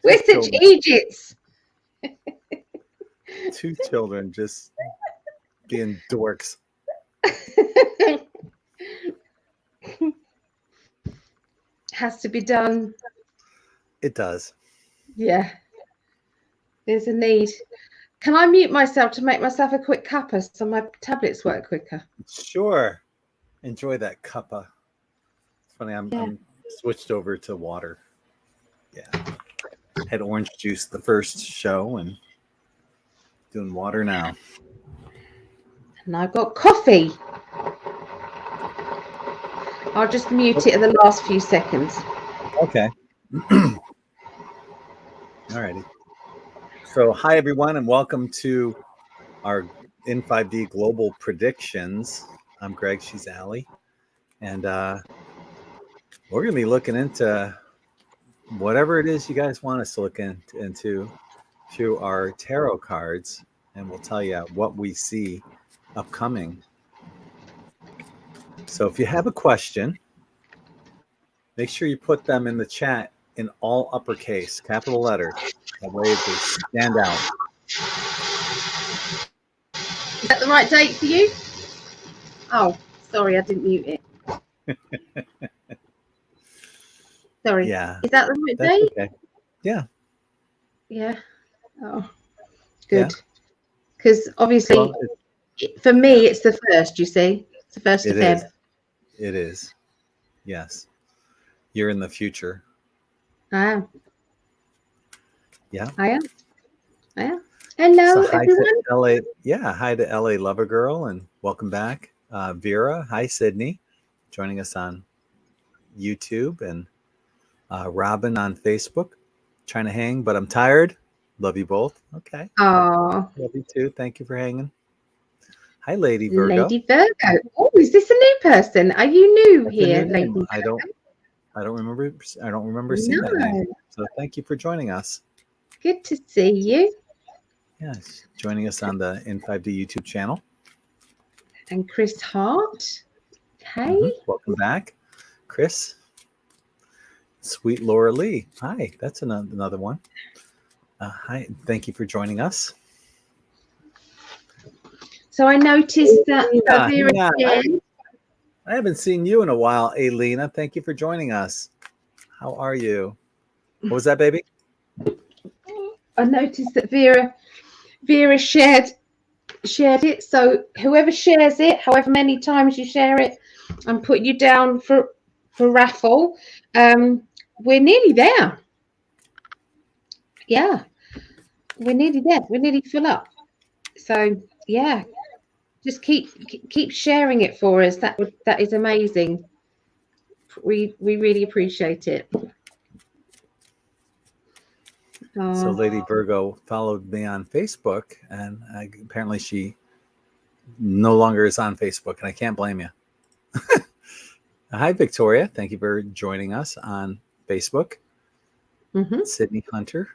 We're such idiots. 2 children just being dorks. Has to be done. It does. Yeah. There's a need. Can I mute myself to make myself a quick cuppa so my tablets work quicker? Sure. Enjoy that cuppa. It's funny, I'm switched over to water. Yeah. Had orange juice the first show and doing water now. And I've got coffee. I'll just mute it in the last few seconds. Okay. All righty. So hi, everyone, and welcome to our IN5D Global Predictions. I'm Greg, she's Allie. And we're going to be looking into whatever it is you guys want us to look into through our tarot cards. And we'll tell you what we see upcoming. So if you have a question, make sure you put them in the chat in all uppercase, capital letters. That way they stand out. Is that the right date for you? Oh, sorry, I didn't mute it. Sorry. Yeah. Is that the right date? Okay. Yeah. Yeah. Oh, good. Because obviously, for me, it's the first, you see. It's the first of Feb. It is. Yes. You're in the future. I am. Yeah. I am. Hello, so hi everyone. To LA. Yeah. Hi to LA Lover Girl and welcome back. Vera. Hi, Sydney. Joining us on YouTube and Robin on Facebook. Trying to hang, but I'm tired. Love you both. Okay. Oh. Love you too. Thank you for hanging. Hi, Lady Virgo. Lady Virgo. Oh, is this a new person? Are you new here, Lady Virgo? I don't remember seeing that name. So thank you for joining us. Good to see you. Yes, joining us on the IN5D YouTube channel. And Chris Hart. Hey. Mm-hmm. Welcome back, Chris. Sweet Laura Lee. Hi, that's another one. Hi, thank you for joining us. So I noticed that I haven't seen you in a while, Alina. Thank you for joining us. How are you? What was that, baby? I noticed that Vera shared it. So whoever shares it, however many times you share it, I'm putting you down for raffle. We're nearly there. Yeah, we're nearly there. We're nearly full up. So yeah, just keep sharing it for us. That is amazing. We really appreciate it. So Lady Virgo followed me on Facebook, and apparently she no longer is on Facebook, and I can't blame you. Hi, Victoria. Thank you for joining us on Facebook. Mm-hmm. Sydney Hunter.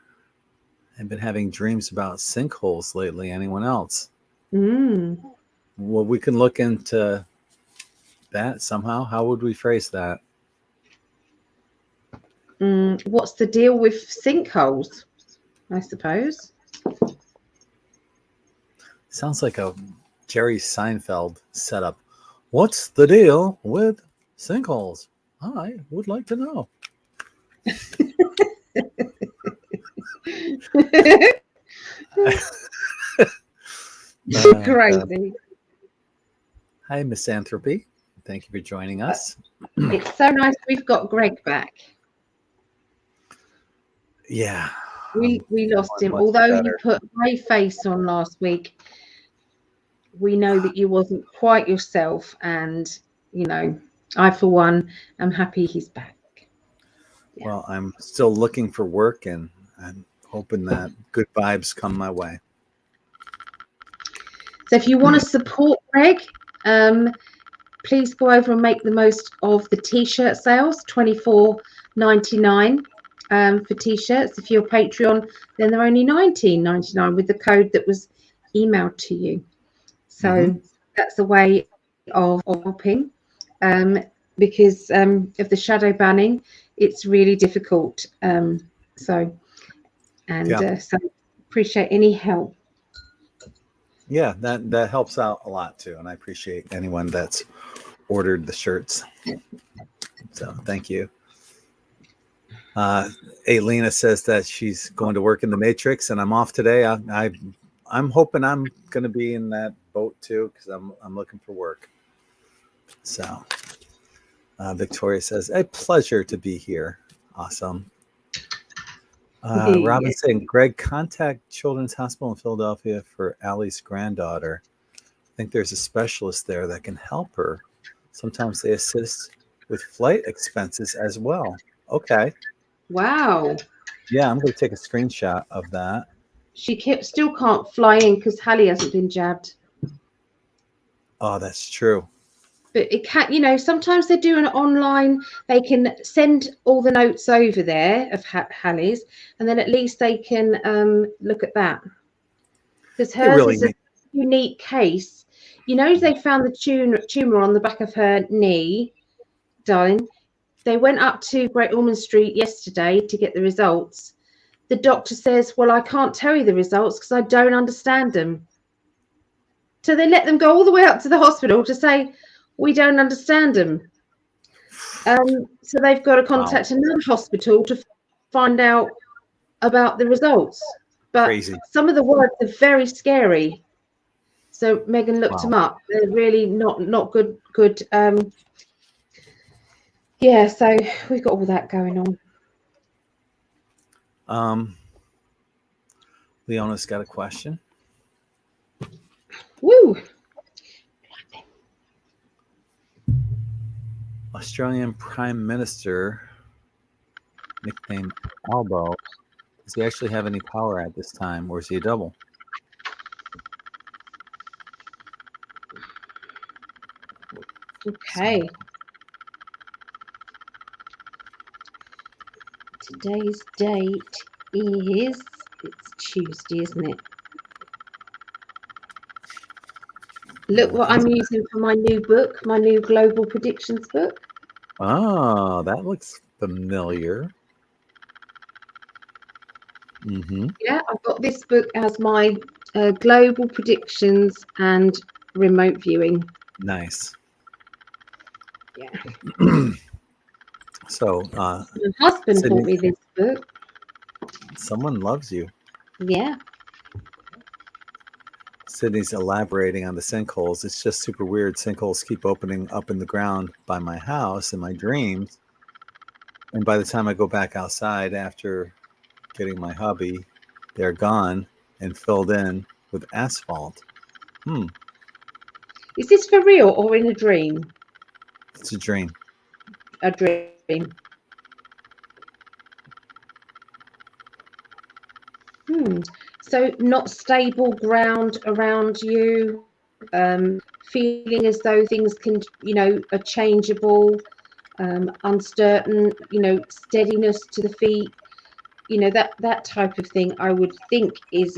I've been having dreams about sinkholes lately. Anyone else? Mm. Well, we can look into that somehow. How would we phrase that? What's the deal with sinkholes, I suppose? Sounds like a Jerry Seinfeld setup. What's the deal with sinkholes? I would like to know. Crazy. Hi, Misanthropy. Thank you for joining us. It's so nice we've got Gregg back. Yeah. We lost him. Although you put a brave face on last week, we know that you wasn't quite yourself. And, you know, I, for one, am happy he's back. Yeah. Well, I'm still looking for work, and I'm hoping that good vibes come my way. So if you want to support Gregg, please go over and make the most of the t-shirt sales, $24.99 for t-shirts. If you're Patreon, then they're only $19.99 with the code that was emailed to you. So that's a way of helping. because of the shadow banning. It's really difficult. So appreciate any help. Yeah, that helps out a lot too, and I appreciate anyone that's ordered the shirts. So thank you. Aelina says that she's going to work in the Matrix, and I'm off today. I'm hoping I'm going to be in that boat too, because I'm looking for work. So Victoria says, a pleasure to be here. Awesome. Robin saying, Greg, contact Children's Hospital in Philadelphia for Allie's granddaughter. I think there's a specialist there that can help her. Sometimes they assist with flight expenses as well. Okay. Wow. Yeah, I'm going to take a screenshot of that. She still can't fly in because Hallie hasn't been jabbed. Oh, that's true. But it can't, sometimes they do an online, they can send all the notes over there of Hallie's, and then at least they can look at that. Because hers is a unique case. They found the tumor on the back of her knee, darling. They went up to Great Ormond Street yesterday to get the results. The doctor says, well, I can't tell you the results because I don't understand them. So they let them go all the way up to the hospital to say, we don't understand them. So they've got to contact another hospital to find out about the results. But crazy. Some of the words are very scary. So Megan looked them up. They're really not good. Yeah, so we've got all that going on. Leona's got a question. Woo! Australian Prime Minister, nicknamed Albo, does he actually have any power at this time, or is he a double? Okay. Today's date is, it's Tuesday, isn't it? Look what I'm using for my new book, my new Global Predictions book. Oh, that looks familiar. Mm-hmm. Yeah, I've got this book as my Global Predictions and remote viewing. Nice. Yeah. So, my husband bought me this book. Someone loves you. Yeah. Sydney's elaborating on the sinkholes. It's just super weird. Sinkholes keep opening up in the ground by my house in my dreams. And by the time I go back outside after getting my hubby, they're gone and filled in with asphalt. Is this for real or in a dream? It's a dream. A dream. So not stable ground around you, feeling as though things can, are changeable, uncertain, steadiness to the feet, that type of thing. I would think is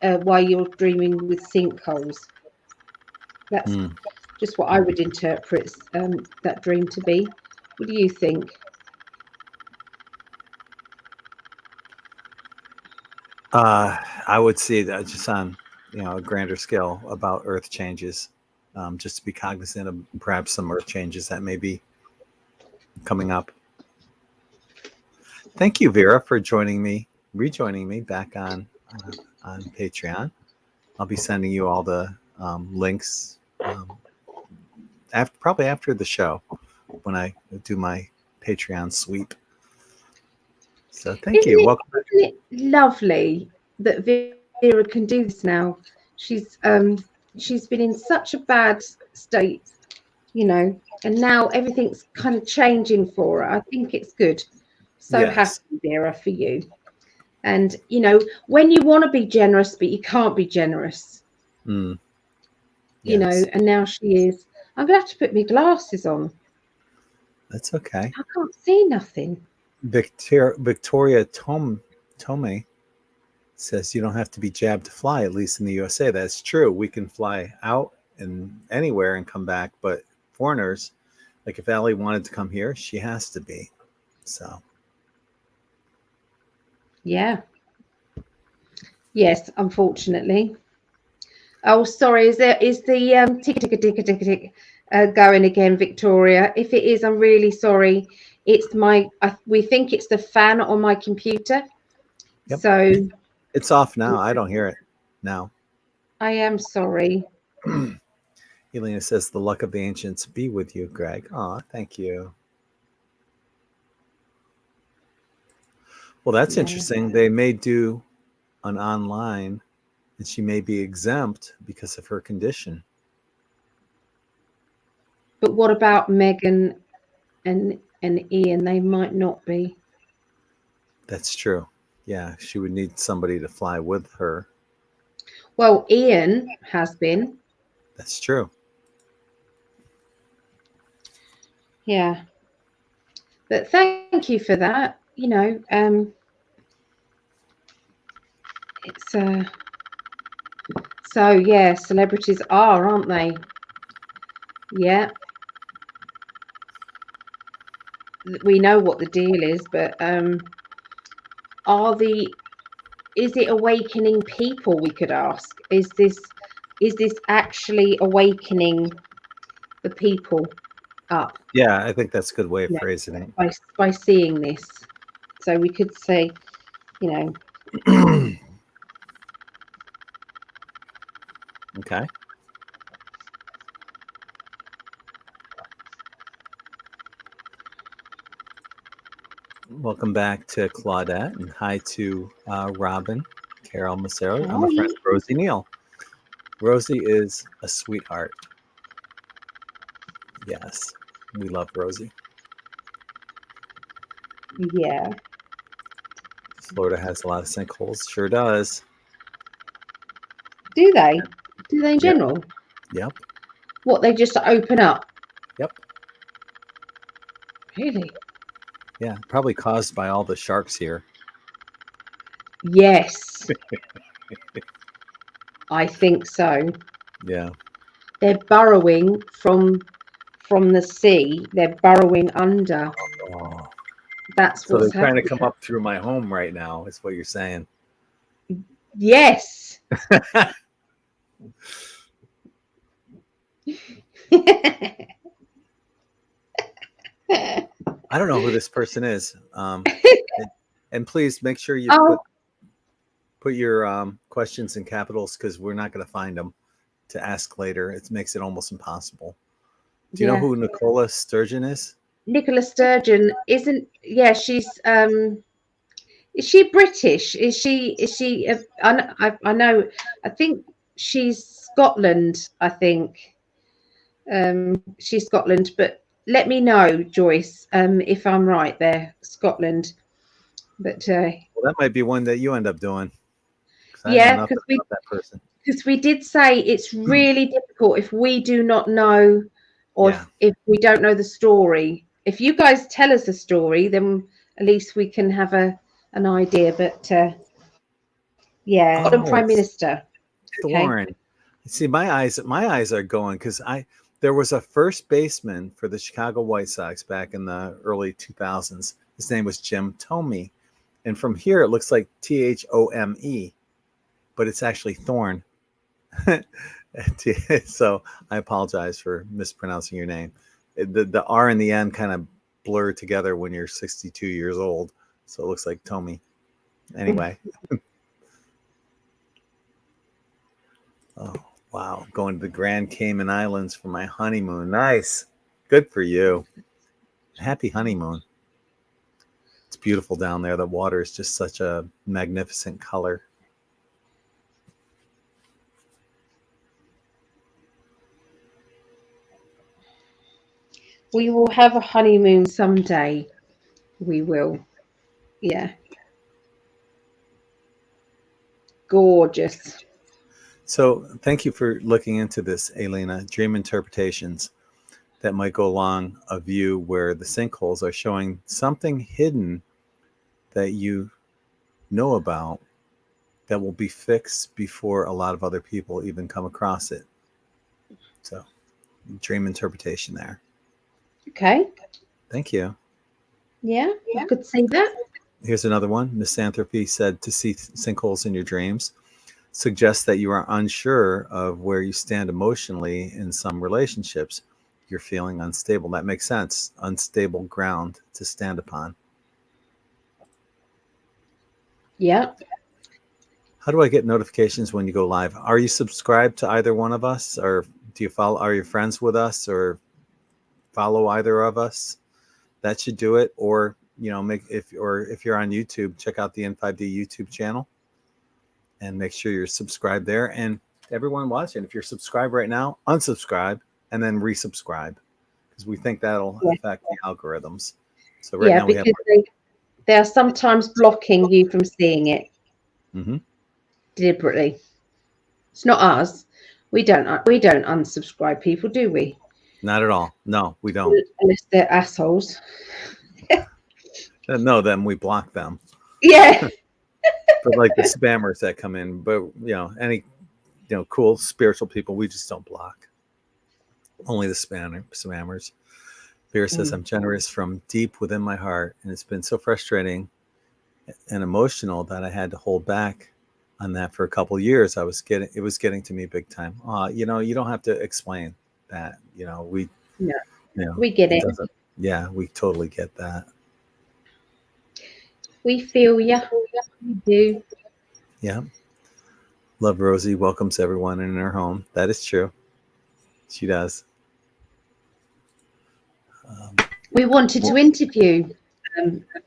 why you're dreaming with sinkholes. That's just what I would interpret that dream to be. What do you think? I would see that just on a grander scale about earth changes, just to be cognizant of perhaps some earth changes that may be coming up. Thank you, Vera, for rejoining me back on Patreon. I'll be sending you all the links probably after the show when I do my Patreon sweep. So thank you. Welcome. Isn't it lovely that Vera can do this now? She's been in such a bad state, and now everything's kind of changing for her. I think it's good. So happy, Vera, for you. And when you want to be generous, but you can't be generous. And now she is. I'm gonna have to put my glasses on. That's okay. I can't see nothing. Victoria Tome says you don't have to be jabbed to fly, at least in the USA. That's true. We can fly out and anywhere and come back, but foreigners. Like if Allie wanted to come here, she has to be. So. Yeah. Yes, unfortunately. Oh, sorry. Is the tick going again, Victoria? If it is, I'm really sorry. It's we think it's the fan on my computer. Yep. So it's off now. I don't hear it now. I am sorry. Elena says, the luck of the ancients be with you, Greg. Aw, thank you. Well, that's interesting. They may do an online, and she may be exempt because of her condition. But what about Megan and Ian? They might not be. That's true. Yeah, she would need somebody to fly with her. Well, Ian has been. That's true. Yeah. But thank you for that. You know, it's so yeah, celebrities aren't they? Yeah. We know what the deal is, but is it awakening people, we could ask? Is this actually awakening the people up? Yeah, I think that's a good way of phrasing it. By seeing this. So we could say, you know. Okay. Welcome back to Claudette, and hi to Robin, Carol Macero. I'm a friend of Rosie Neal. Rosie is a sweetheart. Yes, we love Rosie. Yeah. Florida has a lot of sinkholes. Sure does. Do they? Do they in general? Yep. What, they just open up? Yep. Really? Yeah, probably caused by all the sharks here. Yes. I think so. Yeah. They're burrowing from the sea. They're burrowing under. Oh. That's so what's they're trying happening. to come up through my home right now, is what you're saying. Yes. I don't know who this person is. And please make sure you put your questions in capitals, because we're not going to find them to ask later. It makes it almost impossible. Do you know who Nicola Sturgeon is? Nicola Sturgeon isn't. Yeah, she's. Is she British? Is she? I know. I think she's Scotland. I think. She's Scotland, but let me know, Joyce, if I'm right there, Scotland. But well, that might be one that you end up doing. Yeah, because we did say it's really difficult if we do not know, or if we don't know the story. If you guys tell us the story, then at least we can have an idea. But Scotland Prime Minister. Thorne. Okay. See, my eyes are going, because there was a first baseman for the Chicago White Sox back in the early 2000s. His name was Jim Thome, and from here it looks like Thome, but it's actually Thorne. So I apologize for mispronouncing your name. The R and the N kind of blur together when you're 62 years old, so it looks like Thome. Anyway. Oh, wow. Going to the Grand Cayman Islands for my honeymoon. Nice. Good for you. Happy honeymoon. It's beautiful down there. The water is just such a magnificent color. We will have a honeymoon someday. We will. Yeah. Gorgeous. So thank you for looking into this, Elena. Dream interpretations that might go along a view where the sinkholes are showing something hidden that you know about that will be fixed before a lot of other people even come across it. So dream interpretation there. Okay. Thank you. Yeah, I could see that. Here's another one. Misanthropy said to see sinkholes in your dreams suggests that you are unsure of where you stand emotionally in some relationships. You're feeling unstable. That makes sense. Unstable ground to stand upon. Yeah. How do I get notifications when you go live? Are you subscribed to either one of us, or do you follow? Are you friends with us, or follow either of us? That should do it. Or if you're on YouTube, check out the IN5D YouTube channel and make sure you're subscribed there. And everyone watching, if you're subscribed right now, unsubscribe and then resubscribe, because we think that'll affect the algorithms. So right now we have. They are sometimes blocking you from seeing it. Mm-hmm. Deliberately. It's not us. We don't unsubscribe people, do we? Not at all. No, we don't. Unless they're assholes. No, then we block them. Yeah. But like the spammers that come in, but any cool spiritual people, we just don't block. Only the spammers. Vera says, I'm generous from deep within my heart, and it's been so frustrating and emotional that I had to hold back on that for a couple of years. It was getting to me big time. You don't have to explain that. We get it. Yeah, we totally get that. We feel you. We do. Yeah. Love Rosie welcomes everyone in her home. That is true. She does. We wanted to interview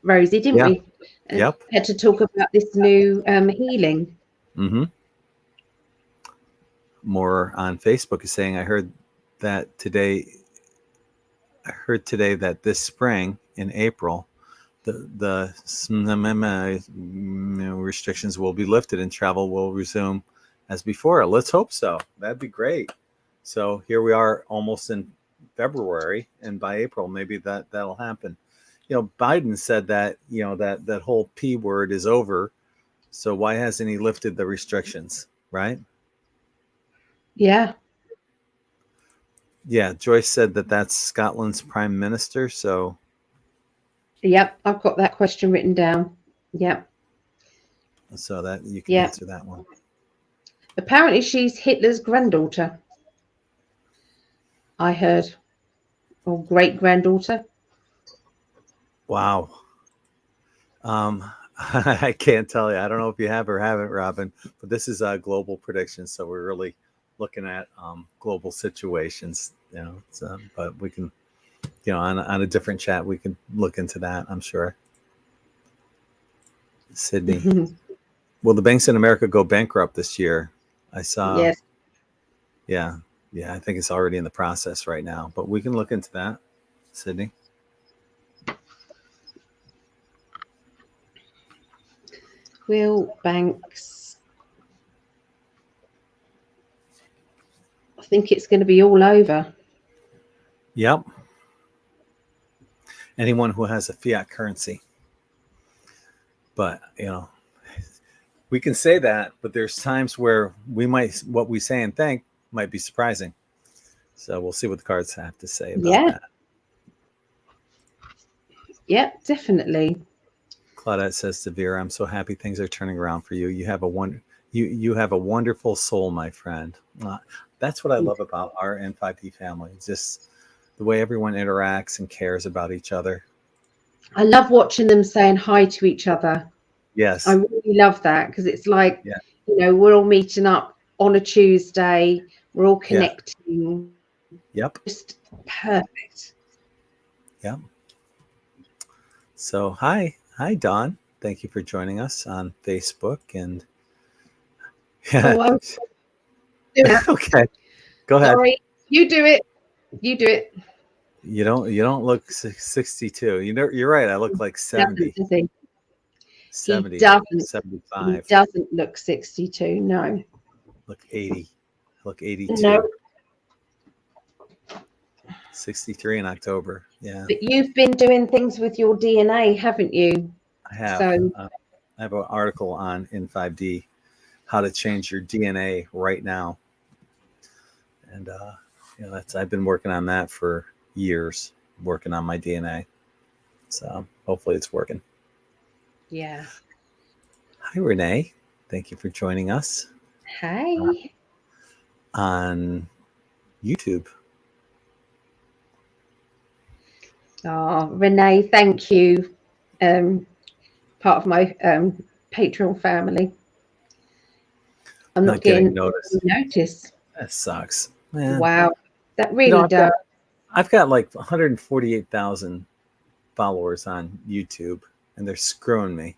Rosie, didn't we? Yep. Had to talk about this new healing. Mm-hmm. More on Facebook is saying, I heard today that this spring in April, the restrictions will be lifted and travel will resume as before. Let's hope so. That'd be great. So here we are almost in February, and by April, maybe that'll happen. Biden said that, that whole P word is over. So why hasn't he lifted the restrictions, right? Yeah. Yeah. Joyce said that's Scotland's prime minister. So. Yep. I've got that question written down. Yep. So that you can answer that one. Apparently she's Hitler's granddaughter. I heard. Or great granddaughter. Wow. I can't tell you. I don't know if you have or haven't, Robin, but this is a global prediction. So we're really looking at global situations, but we can, on a different chat, we can look into that, I'm sure. Sydney. Will the banks in America go bankrupt this year? I saw. Yes. Yeah. I think it's already in the process right now, but we can look into that. Sydney. Will banks? I think it's going to be all over. Yep. Anyone who has a fiat currency. But, we can say that, but there's times where what we say and think might be surprising. So we'll see what the cards have to say about that. Yeah, definitely. Claudette says to Vera, I'm so happy things are turning around for you. You have a wonderful soul, my friend. That's what I love about our IN5D family. It's just the way everyone interacts and cares about each other. I love watching them saying hi to each other. Yes. I really love that, because it's like, we're all meeting up on a Tuesday. We're all connecting. Yep. Just perfect. Yep. So hi, Dawn. Thank you for joining us on Facebook. And okay, go ahead. Sorry, you do it. You don't look 62. You're right. I look like 70. 70, 75. He doesn't look 62. No. Look 80. Look 82. No. 63 in October. Yeah. But you've been doing things with your DNA, haven't you? I have. So, I have an article on IN5D, how to change your DNA right now. And Yeah, I've been working on that for years, working on my DNA. So hopefully it's working. Yeah. Hi, Renee. Thank you for joining us. Hi. On YouTube. Oh, Renee, thank you. Part of my Patreon family. I'm not getting noticed. That sucks. Man. Wow. That really does. I've got like 148,000 followers on YouTube, and they're screwing me.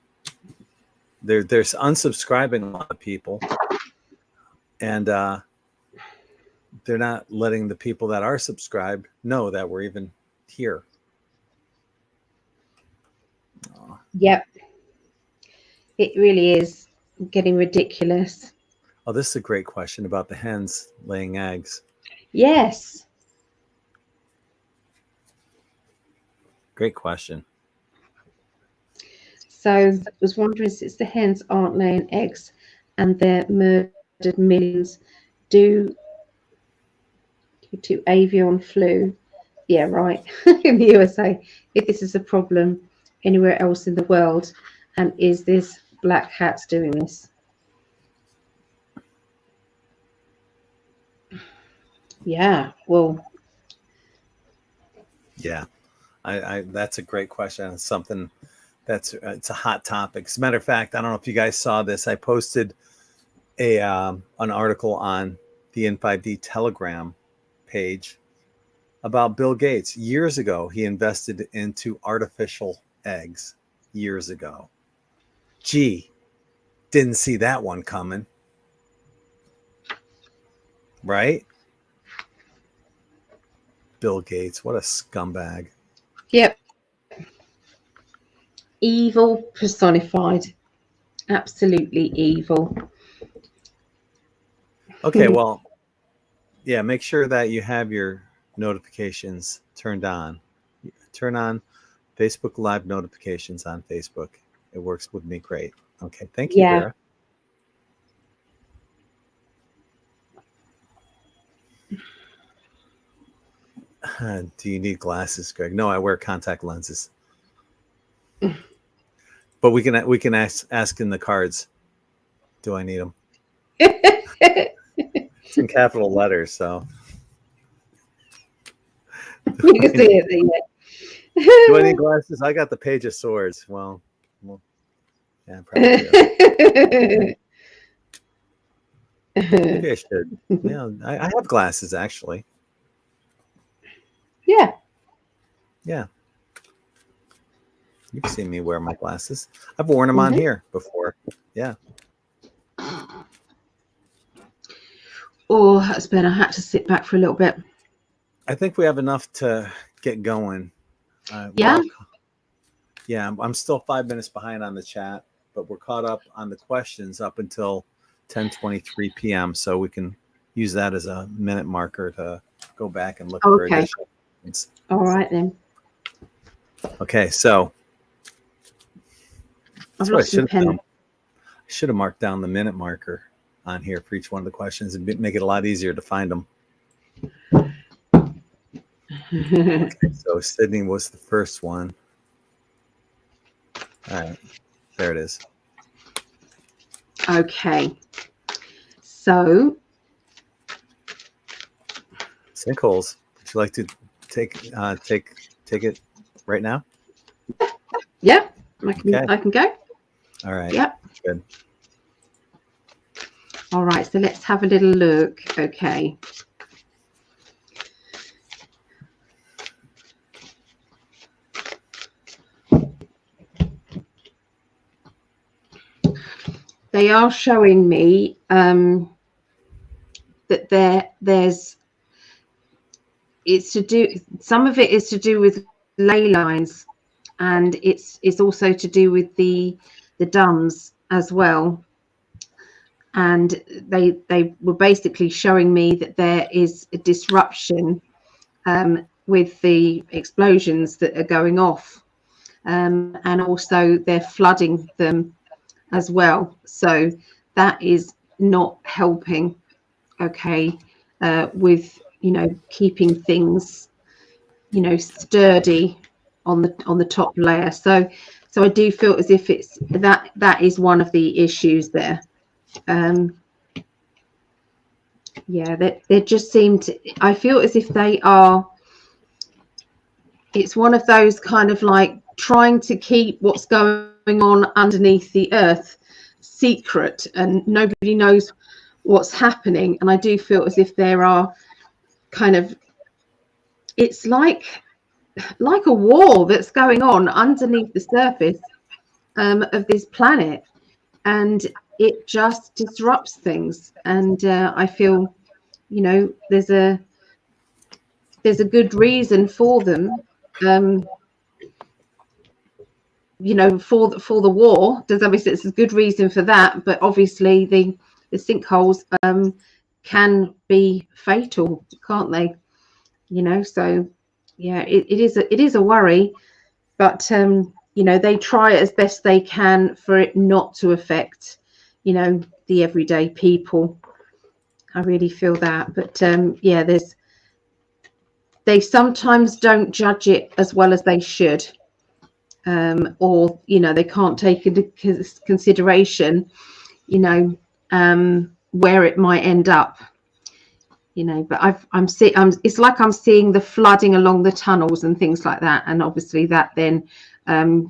They're unsubscribing a lot of people, and they're not letting the people that are subscribed know that we're even here. Oh. Yep. It really is getting ridiculous. Oh, this is a great question about the hens laying eggs. Yes. Great question. So I was wondering, since the hens aren't laying eggs and they're murdered millions due to avian flu. Yeah, right. In the USA, if this is a problem anywhere else in the world, and is this black hats doing this? Yeah, well. Yeah, I that's a great question. It's something it's a hot topic. As a matter of fact, I don't know if you guys saw this. I posted an article on the IN5D Telegram page about Bill Gates. Years ago, he invested into artificial eggs. Years ago. Gee, didn't see that one coming. Right? Bill Gates, what a scumbag. Yep. Evil personified. Absolutely evil. Okay, well, yeah, make sure that you have your notifications turned on. Turn on Facebook Live notifications on Facebook. It works with me great. Okay, thank you, Vera. Do you need glasses, Greg? No, I wear contact lenses. But we can ask in the cards. Do I need them? It's in capital letters, so. You can see it there. Do I need glasses? I got the Page of Swords. Well yeah, probably do. Maybe I should. Yeah, I have glasses actually. Yeah. Yeah. You've seen me wear my glasses. I've worn them on here before. Yeah. Oh, that's better. I had to sit back for a little bit. I think we have enough to get going. Yeah. Yeah, I'm still 5 minutes behind on the chat, but we're caught up on the questions up until 10:23 p.m. So we can use that as a minute marker to go back and look for additional questions. All right then. Okay, so I've lost my pen. I should have marked down the minute marker on here for each one of the questions and make it a lot easier to find them. Okay, so Sydney was the first one. All right, there it is. Okay, so sinkholes. Would you like to take it right now? Yeah, I can go. All right. Yeah. Good. All right, so let's have a little look. Okay. They are showing me that some of it is to do with ley lines, and it's also to do with the duns as well. And they were basically showing me that there is a disruption with the explosions that are going off, and also they're flooding them as well. So that is not helping, okay, with keeping things, sturdy on the top layer. So I do feel as if it's that is one of the issues there. Yeah, they just seem to, I feel as if it's one of those kind of like trying to keep what's going on underneath the earth secret, and nobody knows what's happening. And I do feel as if there are kind of, it's like a war that's going on underneath the surface of this planet, and it just disrupts things. And I feel, there's a good reason for them, for the war. There's obviously, it's a good reason for that, but obviously the sinkholes can be fatal, can't they? So yeah, it is a worry, but they try as best they can for it not to affect the everyday people. I really feel that. But yeah, they sometimes don't judge it as well as they should, or they can't take into consideration where it might end up. But it's like I'm seeing the flooding along the tunnels and things like that, and obviously that then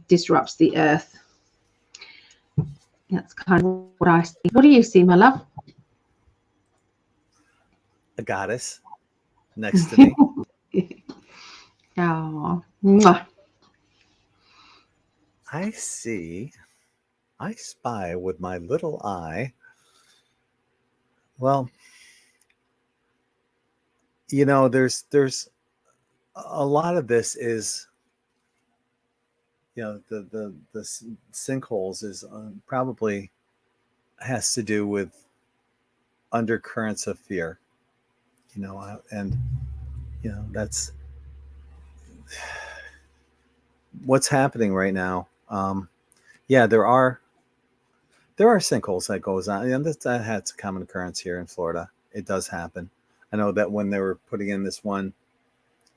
disrupts the earth. That's kind of what I see. What do you see, my love? A goddess next to me. Oh, I spy with my little eye. Well, there's a lot of this is, the sinkholes is probably has to do with undercurrents of fear, and that's what's happening right now. Yeah, there are sinkholes that goes on, and that has a common occurrence here in Florida. It does happen. I know that when they were putting in this one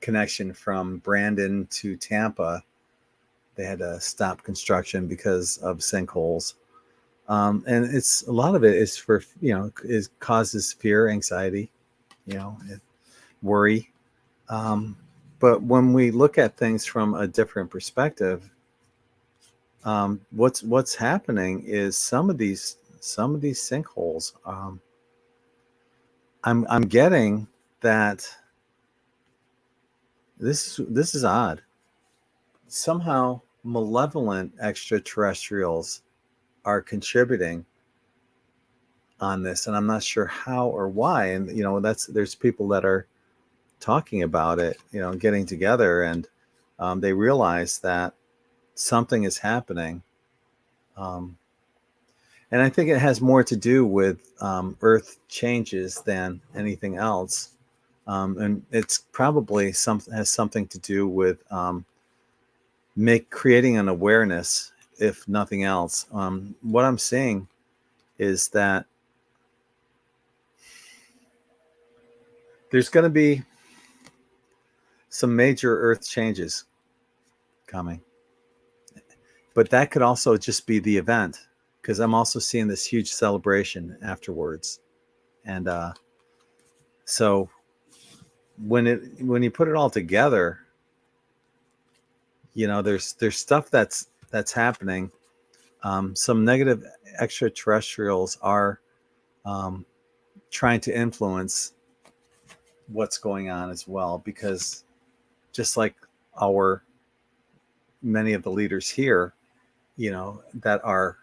connection from Brandon to Tampa, they had to stop construction because of sinkholes. And it's a lot of it is for, it causes fear, anxiety, worry. But when we look at things from a different perspective, what's happening is some of these sinkholes, I'm getting that this is odd. Somehow malevolent extraterrestrials are contributing on this, and I'm not sure how or why. And there's people that are talking about it, getting together, and they realize that something is happening. And I think it has more to do with Earth changes than anything else. And it's probably has something to do with creating an awareness, if nothing else. What I'm seeing is that there's going to be some major Earth changes coming. But that could also just be the event, because I'm also seeing this huge celebration afterwards. And so when you put it all together, there's stuff that's happening. Some negative extraterrestrials are trying to influence what's going on as well, because just like many of the leaders here, that are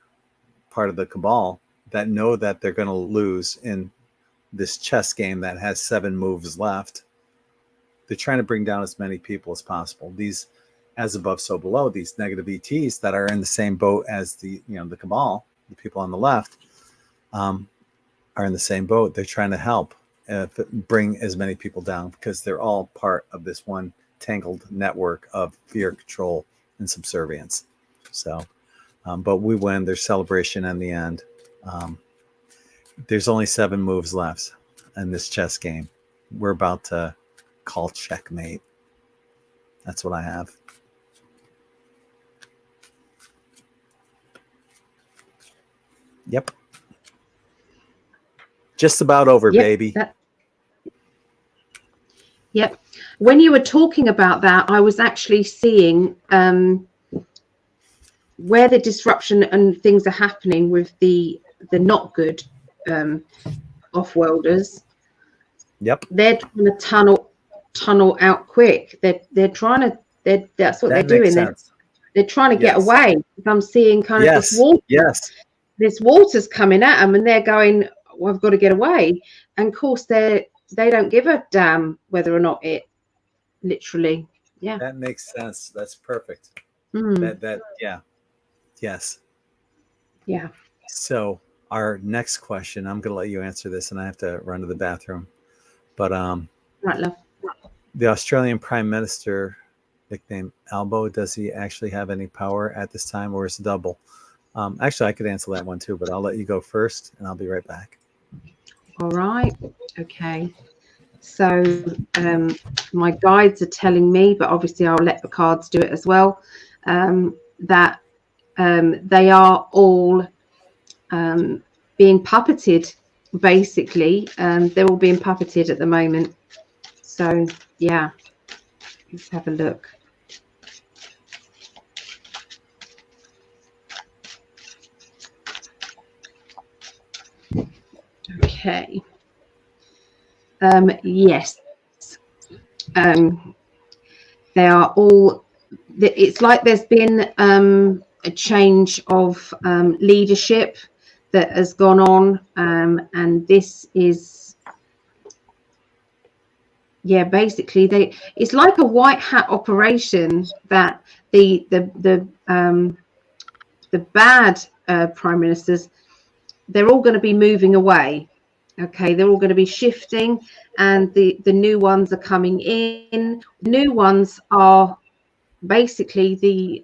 part of the cabal, that know that they're going to lose in this chess game that has 7 moves left. They're trying to bring down as many people as possible. These as above, so below, these negative ETs that are in the same boat as the cabal, the people on the left, are in the same boat. They're trying to help bring as many people down, because they're all part of this one tangled network of fear, control, and subservience. So, but we win. There's celebration in the end. There's only 7 moves left in this chess game. we're about to call checkmate. That's what I have. Yep. Just about over, Yep, baby. Yep. When you were talking about that, I was actually seeing where the disruption and things are happening with the not good off-worlders. Yep. They're trying to tunnel out quick. They're trying to. That's what That they're makes doing. sense. They're trying to Yes. get away. I'm seeing kind of this water. Yes. This water's coming at them, and they're going, well, I've got to get away. And of course, they don't give a damn whether or not it literally. Yeah. That makes sense. That's perfect. Mm. Yeah. Yes. Yeah. So our next question, I'm going to let you answer this, and I have to run to the bathroom. But Right, love. The Australian Prime Minister, nicknamed Albo, does he actually have any power at this time, or is it double? Actually, I could answer that one too, but I'll let you go first, and I'll be right back. All right. Okay. So my guides are telling me, but obviously I'll let the cards do it as well, that they are all being puppeted, basically. They're all being puppeted at the moment. So, yeah, let's have a look. Okay. Yes. They are all, it's like there's been a change of leadership that has gone on, and this is, yeah, basically it's like a white hat operation that the bad prime ministers, they're all going to be moving away. Okay, they're all going to be shifting, and the new ones are coming in. New ones are basically they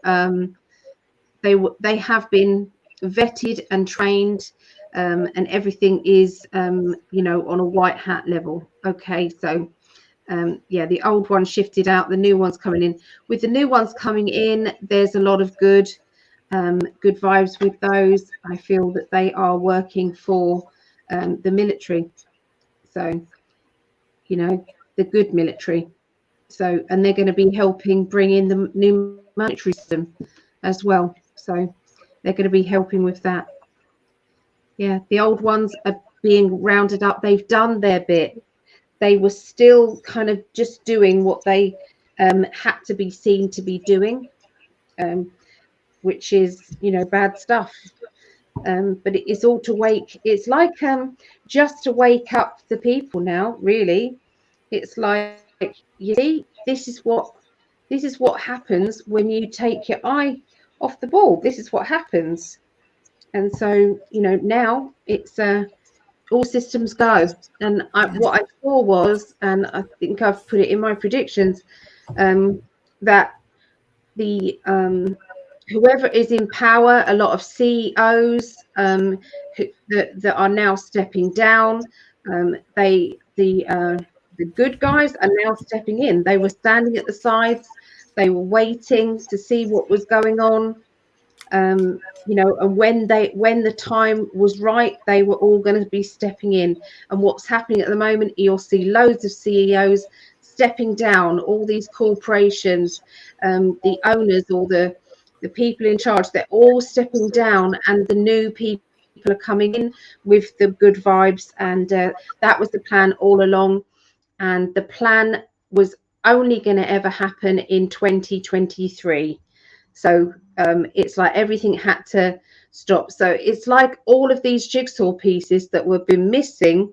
have been vetted and trained, and everything is on a white hat level. Okay, so yeah, the old one shifted out, the new one's coming in. With the new ones coming in, there's a lot of good vibes with those. I feel that they are working for the military, so the good military. So, and they're going to be helping bring in the new monetary system as well. So they're going to be helping with that. Yeah, the old ones are being rounded up. They've done their bit. They were still kind of just doing what they had to be seen to be doing, which is, bad stuff. But it's all to wake. It's like just to wake up the people now. Really, it's like, you see, this is what happens when you take your eye off the ball. This is what happens. And so, now it's all systems go. And what I saw was, and I think I've put it in my predictions, that the whoever is in power, a lot of CEOs that are now stepping down. The good guys are now stepping in. They were standing at the sides. They were waiting to see what was going on. And when the time was right, they were all going to be stepping in. And what's happening at the moment, you'll see loads of CEOs stepping down, all these corporations, the owners, or the people in charge, they're all stepping down, and the new people are coming in with the good vibes. And that was the plan all along. And the plan was only going to ever happen in 2023. So it's like everything had to stop. So it's like all of these jigsaw pieces that were been missing,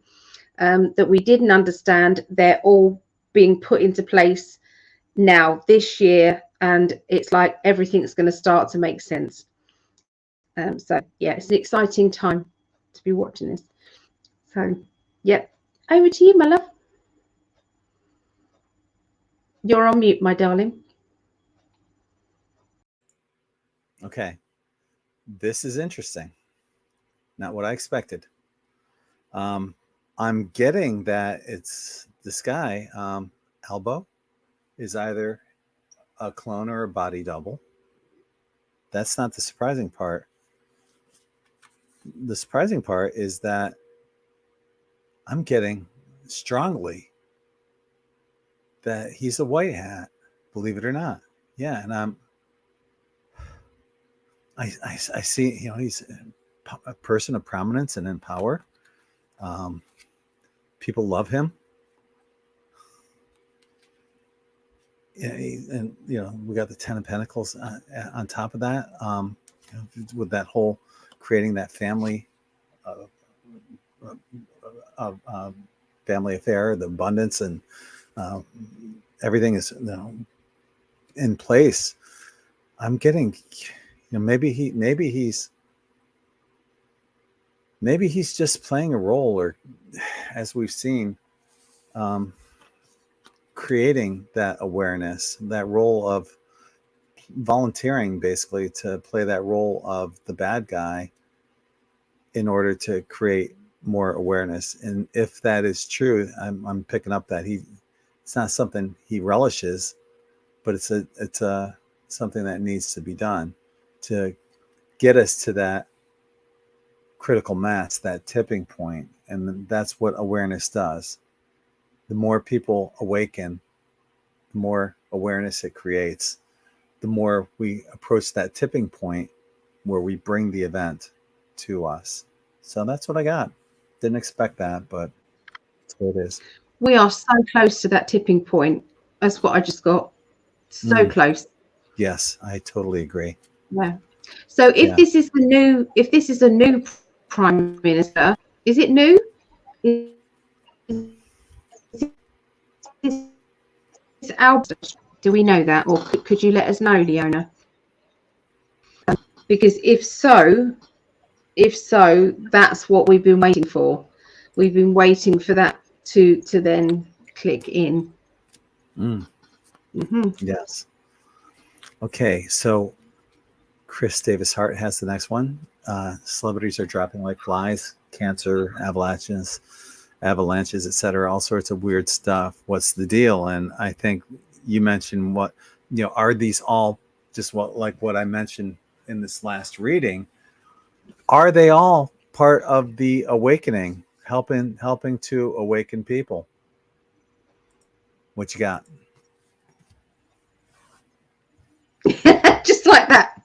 that we didn't understand, they're all being put into place now this year, and it's like everything's going to start to make sense. So yeah, it's an exciting time to be watching this. So yep, over to you, my love. You're on mute, my darling. Okay. This is interesting. Not what I expected. I'm getting that it's this guy, Elbow, is either a clone or a body double. That's not the surprising part. The surprising part is that I'm getting strongly that he's a white hat, believe it or not. Yeah, and I see, he's a person of prominence and in power. People love him. And we got the 10 of Pentacles on top of that, with that whole creating that family family affair, the abundance, and everything is in place. I'm getting, maybe he's just playing a role, or as we've seen, creating that awareness, that role of volunteering, basically, to play that role of the bad guy in order to create more awareness. And if that is true, I'm picking up that it's not something he relishes, but it's something that needs to be done to get us to that critical mass, that tipping point. And that's what awareness does. The more people awaken, the more awareness it creates, the more we approach that tipping point where we bring the event to us. So that's what I got. Didn't expect that, but that's what it is. We are so close to that tipping point. That's what I just got. So close. Yes, I totally agree. Yeah. So if this is a new Prime Minister, is it new? Is Albert? Do we know that, or could you let us know, Leona? Because if so, that's what we've been waiting for. We've been waiting for that to then click in. Yes. Okay, so Chris Davis Hart has the next one. Celebrities are dropping like flies. Cancer, avalanches, etc. All sorts of weird stuff. What's the deal? And I think you mentioned are these all just what I mentioned in this last reading? Are they all part of the awakening, helping to awaken people? What you got? Just like that.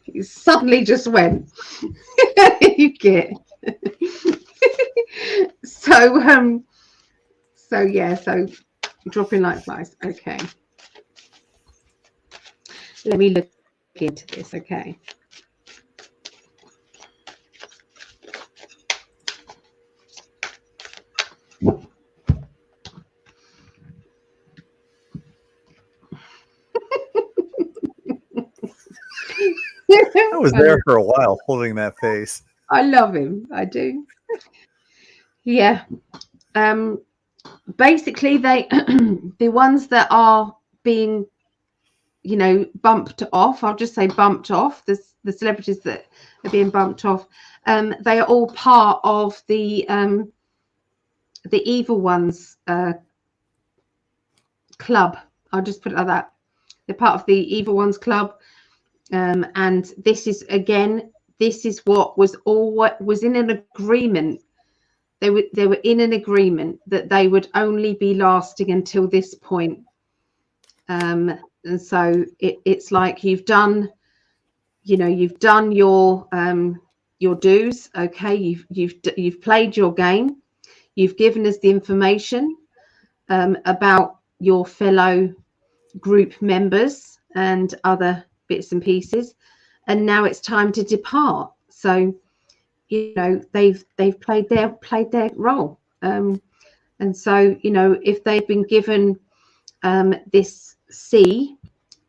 You suddenly just went. You get. So dropping like flies. Okay. Let me look into this. Okay. I was there for a while holding that face. I love him. I do. Yeah. Basically, they the ones that are being, bumped off. I'll just say bumped off. The celebrities that are being bumped off. They are all part of the evil ones club. I'll just put it like that. They're part of the evil ones club. And this is what was in an agreement. They were in an agreement that they would only be lasting until this point. And so it's like you've done your dues. Okay, you've played your game. You've given us the information about your fellow group members and other bits and pieces, and now it's time to depart. So they've played their role, and so if they've been given this C,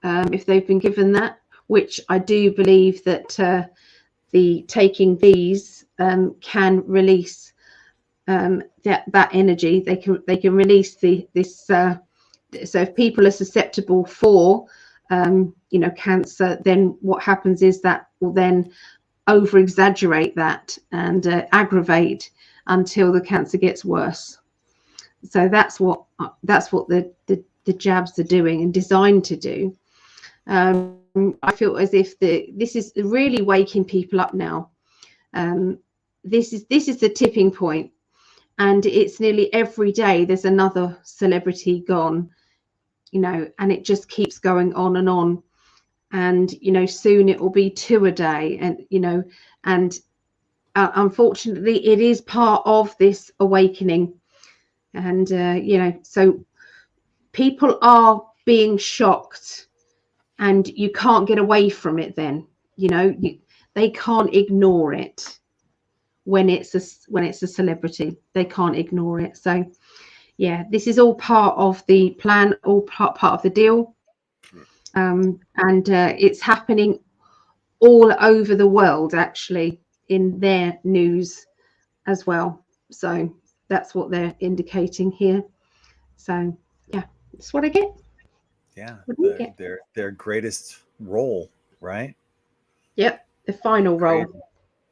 if they've been given that, which I do believe that the taking these can release that energy. They can release this. So if people are susceptible for cancer, then what happens is that will then over exaggerate that and aggravate until the cancer gets worse. So that's what the jabs are doing and designed to do. I feel as if this is really waking people up now. This is the tipping point, and it's nearly every day there's another celebrity gone, you know, and it just keeps going on and on. And you know, soon it will be 2 a day, and you know, and unfortunately, it is part of this awakening. And you know, so people are being shocked, and you can't get away from it. Then you know, they can't ignore it when it's a celebrity. They can't ignore it. So yeah, this is all part of the plan, all part of the deal. And it's happening all over the world, actually, in their news as well. So that's what they're indicating here. So yeah, that's what I get. Yeah, What do you get? their greatest role, right? Yep, the final role.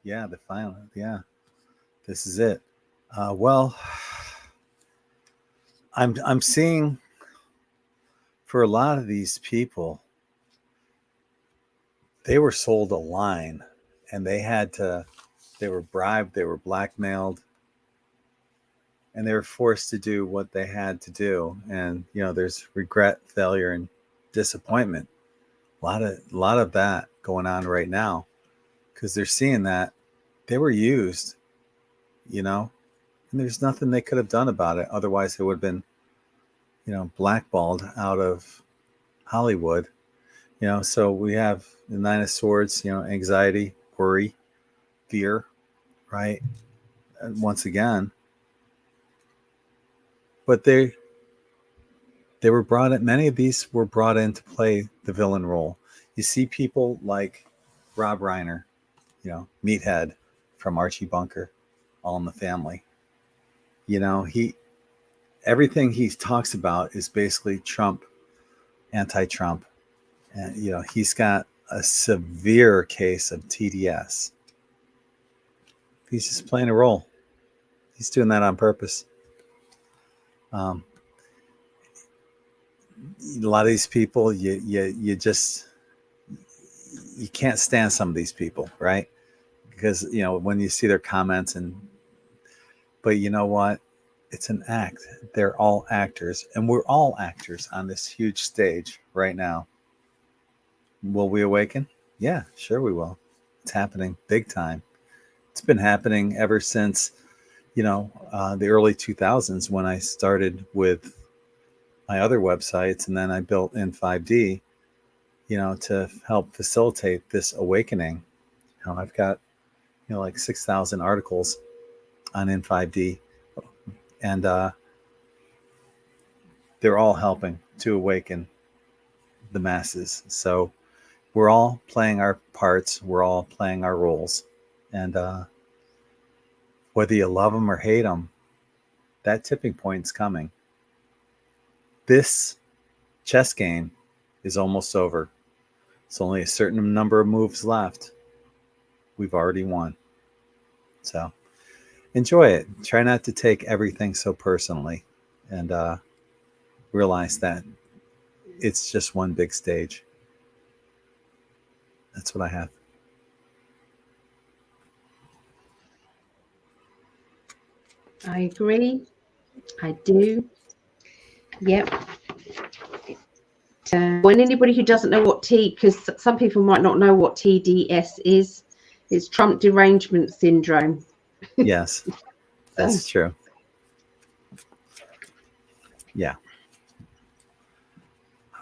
Yeah, the final. Yeah, this is it. Well, I'm seeing for a lot of these people, they were sold a line, and they were bribed, they were blackmailed, and they were forced to do what they had to do. And you know, there's regret, failure, and disappointment. A lot of that going on right now, because they're seeing that they were used, you know, and there's nothing they could have done about it. Otherwise, they would have been, you know, blackballed out of Hollywood. You know, so we have the Nine of Swords, you know, anxiety, worry, fear, right? And once again, but they were brought in. Many of these were brought in to play the villain role. You see people like Rob Reiner, you know, Meathead from Archie Bunker, All in the Family. You know, everything he talks about is basically Trump, anti-Trump. And, you know, he's got a severe case of TDS. He's just playing a role. He's doing that on purpose. A lot of these people, you just, you can't stand some of these people, right? Because, you know, when you see their comments but you know what? It's an act. They're all actors, and we're all actors on this huge stage right now. Will we awaken? Yeah, sure we will. It's happening big time. It's been happening ever since, you know, the early 2000s, when I started with my other websites, and then I built IN5D, you know, to help facilitate this awakening. You know, I've got, you know, like 6,000 articles on IN5D, and they're all helping to awaken the masses. So we're all playing our parts. We're all playing our roles. And whether you love them or hate them, that tipping point's coming. This chess game is almost over. It's only a certain number of moves left. We've already won. So enjoy it. Try not to take everything so personally, and realize that it's just one big stage. That's what I have. I agree. I do. Yep. When anybody who doesn't know what because some people might not know what TDS is, it's Trump derangement syndrome. Yes, that's true. Yeah.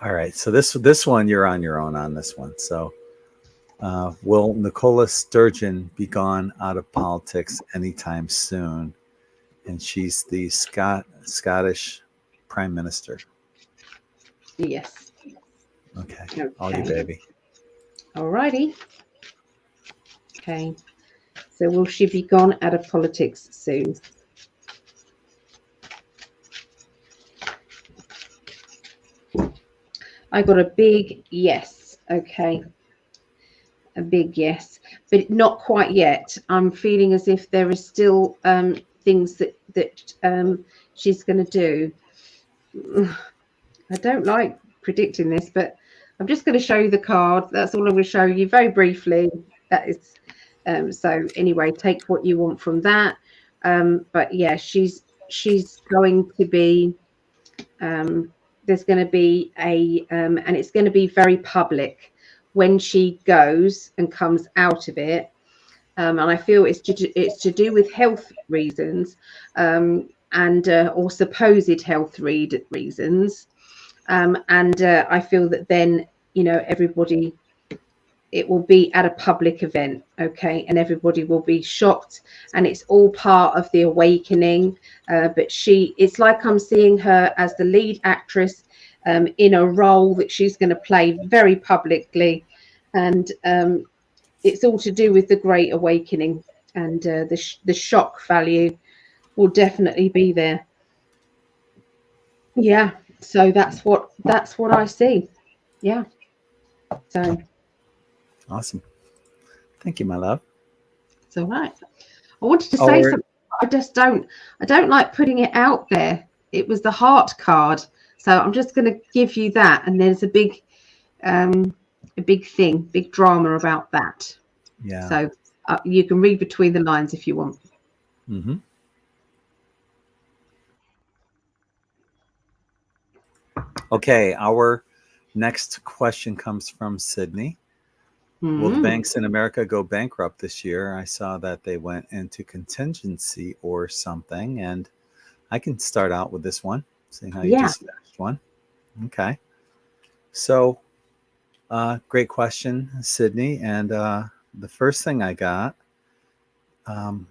All right. So this one, you're on your own on this one. So will Nicola Sturgeon be gone out of politics anytime soon? And she's the Scottish Prime Minister. Yes. Okay. All you, baby. All righty. Okay. So will she be gone out of politics soon? I got a big yes. Okay. A big yes, but not quite yet. I'm feeling as if there is still things that she's going to do. I don't like predicting this, but I'm just going to show you the card. That's all I'm going to show you very briefly. That is so anyway, take what you want from that. But yeah, she's going to be there's going to be a and it's going to be very public when she goes and comes out of it. And I feel it's to do with health reasons, and or supposed health reasons. And I feel that then, everybody, it will be at a public event, okay, and everybody will be shocked, and it's all part of the awakening. But it's like I'm seeing her as the lead actress in a role that she's going to play very publicly, and it's all to do with the Great Awakening, and the shock value will definitely be there. Yeah, so that's what I see. Yeah. So Awesome. Thank you, my love. it's all right. I wanted to say something. I don't like putting it out there. It was the heart card, so I'm just going to give you that, and there's a big thing, big drama about that. Yeah. So you can read between the lines if you want. Mm-hmm. Okay, our next question comes from Sydney. Will the banks in America go bankrupt this year? I saw that they went into contingency or something, and I can start out with this one, seeing how you just finished one. Okay. So, great question, Sydney. And the first thing I got the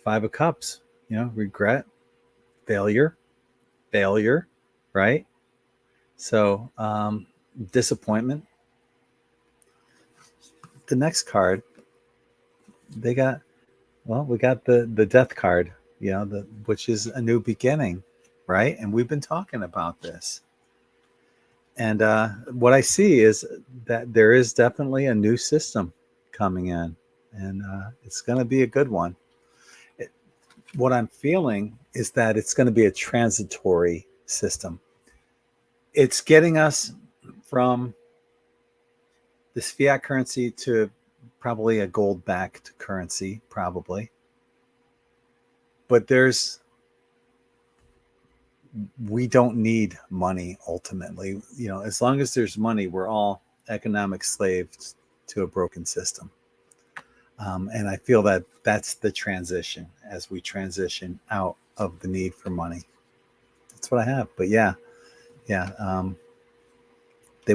Five of Cups. Regret, failure, right? So, disappointment. The next card, we got the Death card, which is a new beginning, right? And we've been talking about this. And what I see is that there is definitely a new system coming in, and it's going to be a good one. What I'm feeling is that it's going to be a transitory system. It's getting us from this fiat currency to probably a gold-backed currency, probably. But we don't need money ultimately. As long as there's money, we're all economic slaves to a broken system. And I feel that that's the transition as we transition out of the need for money. That's what I have. But yeah, they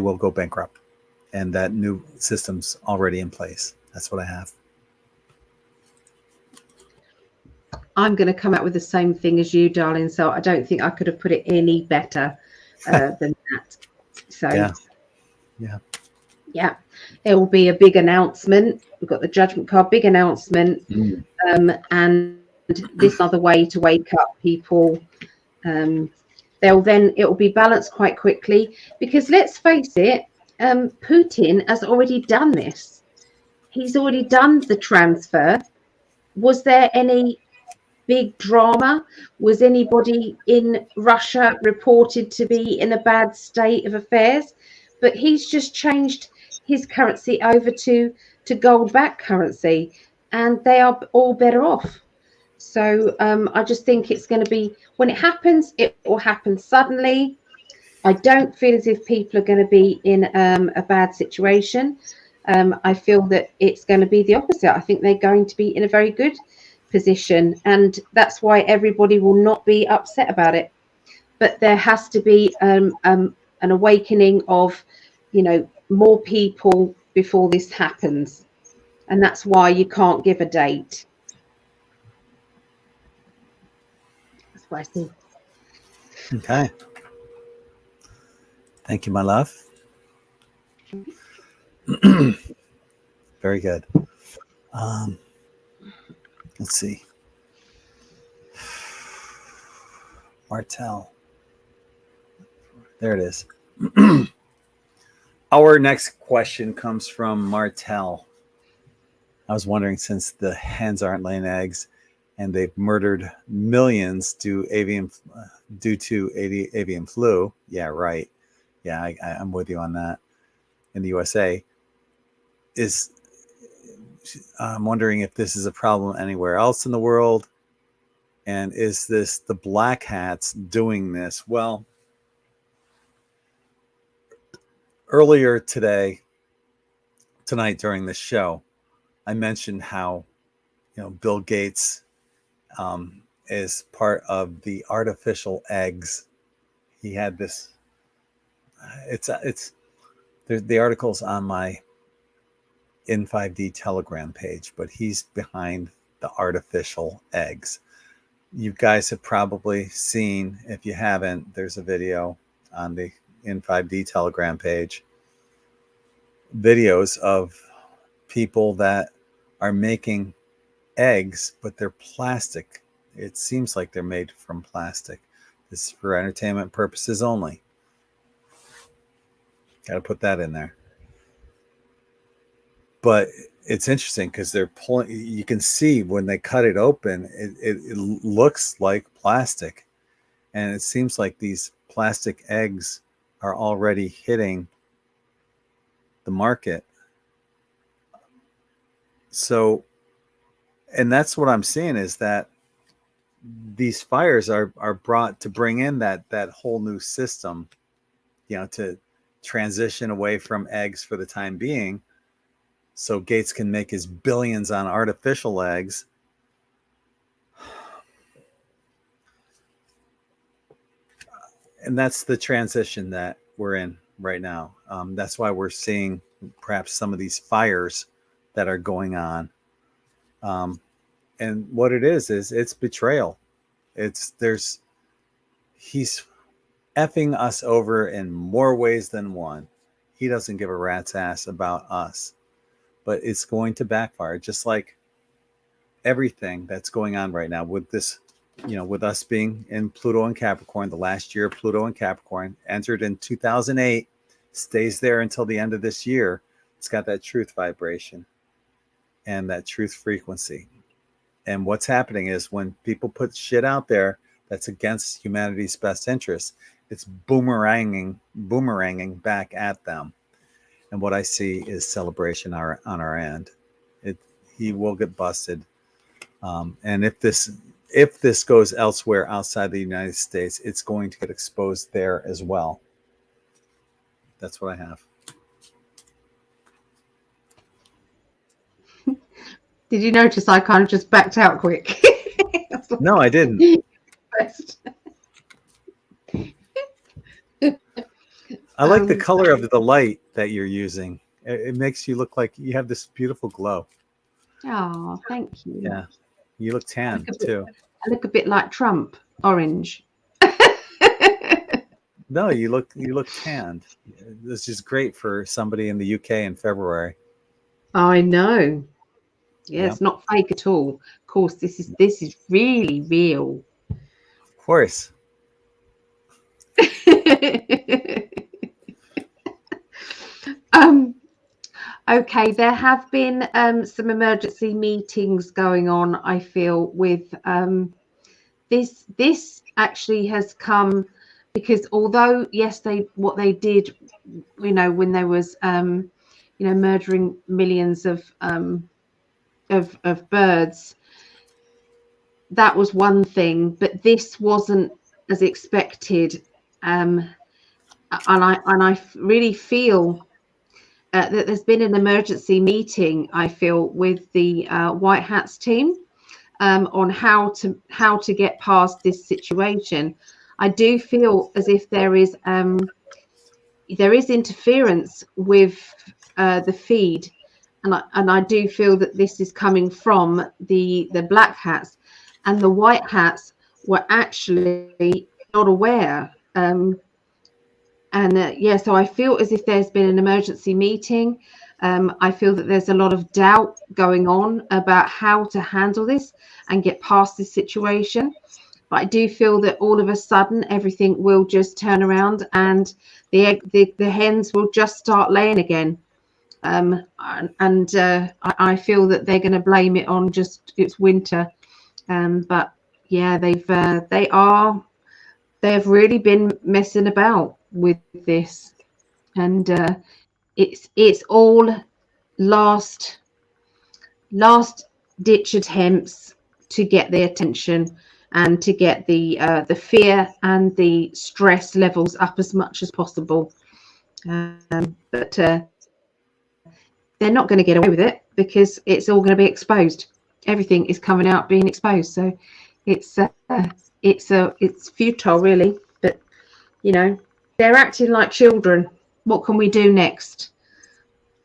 will go bankrupt, and that new system's already in place. That's what I have. I'm going to come out with the same thing as you, darling. So I don't think I could have put it any better than that. So yeah, it will be a big announcement. We've got the Judgment card, big announcement, and this other way to wake up people. It will be balanced quite quickly, because let's face it, Putin has already done this. He's already done the transfer. Was there any big drama? Was anybody in Russia reported to be in a bad state of affairs? But he's just changed his currency over to gold-backed currency, and they are all better off. So I just think it's going to be, when it happens, it will happen suddenly. I don't feel as if people are going to be in a bad situation. I feel that it's going to be the opposite. I think they're going to be in a very good position, and that's why everybody will not be upset about it. But there has to be an awakening of, more people before this happens, and that's why you can't give a date. That's what I see. Okay. Thank you, my love. Very good. Let's see. Martel. There it is. Our next question comes from Martel. I was wondering, since the hens aren't laying eggs and they've murdered millions due to avian flu. Yeah, right. Yeah, I'm with you on that. In the USA, I'm wondering if this is a problem anywhere else in the world, and is this the black hats doing this? Well, earlier tonight during the show, I mentioned how Bill Gates is part of the artificial eggs. He had this. It's the article's on my IN5D Telegram page, but he's behind the artificial eggs. You guys have probably seen, if you haven't, there's a video on the IN5D Telegram page, videos of people that are making eggs, but they're plastic. It seems like they're made from plastic. This is for entertainment purposes only. Got to put that in there. But it's interesting because they're pulling. You can see when they cut it open, it looks like plastic, and it seems like these plastic eggs are already hitting the market. So, and that's what I'm seeing, is that these fires are brought to bring in that whole new system, to transition away from eggs for the time being, so Gates can make his billions on artificial eggs. And that's the transition that we're in right now. That's why we're seeing perhaps some of these fires that are going on. And what it is it's betrayal. He's effing us over in more ways than one. He doesn't give a rat's ass about us, but it's going to backfire, just like everything that's going on right now with this, with us being in Pluto and Capricorn. The last year of Pluto and Capricorn entered in 2008, stays there until the end of this year. It's got that truth vibration and that truth frequency. And what's happening is, when people put shit out there that's against humanity's best interests, it's boomeranging back at them. And what I see is celebration on our end. He will get busted. And if this goes elsewhere outside the United States, it's going to get exposed there as well. That's what I have. Did you notice I kind of just backed out quick? No, I didn't. I like the color of the light that you're using. It makes you look like you have this beautiful glow. Oh, thank you. Yeah, you look tan too. I look a bit like Trump, orange. No, you look tanned. This is great for somebody in the UK in February. I know. Yeah, yep. It's not fake at all. Of course, this is really real. Of course. Okay, there have been some emergency meetings going on, I feel, with this actually has come because, although yes, what they did, when there was murdering millions of birds, that was one thing, but this wasn't as expected, and I really feel that there's been an emergency meeting, I feel, with the White Hats team on how to get past this situation. I do feel as if there is interference with the feed, and I do feel that this is coming from the Black Hats, and the White Hats were actually not aware. So I feel as if there's been an emergency meeting. I feel that there's a lot of doubt going on about how to handle this and get past this situation. But I do feel that all of a sudden everything will just turn around and the hens will just start laying again. I feel that they're going to blame it on just it's winter. But yeah, they've really been messing about with this, and it's all last ditch attempts to get their attention and to get the fear and the stress levels up as much as possible. But they're not going to get away with it because it's all going to be exposed. Everything is coming out being exposed. So it's futile, really. But they're acting like children. What can we do next?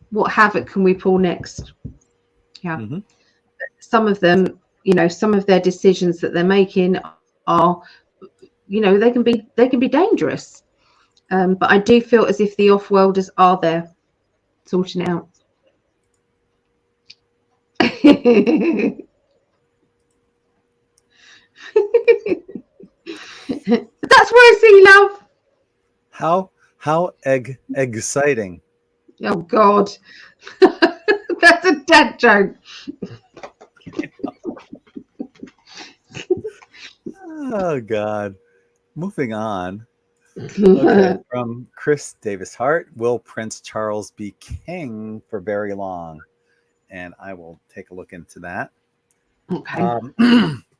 What havoc can we pull next? Yeah. Mm-hmm. Some of them, some of their decisions that they're making are, they can be dangerous. But I do feel as if the off-worlders are there sorting it out. That's what I see, love. How exciting. Oh God. That's a dad joke. Oh God. Moving on. Okay, from Chris Davis Hart, will Prince Charles be king for very long? And I will take a look into that. Okay.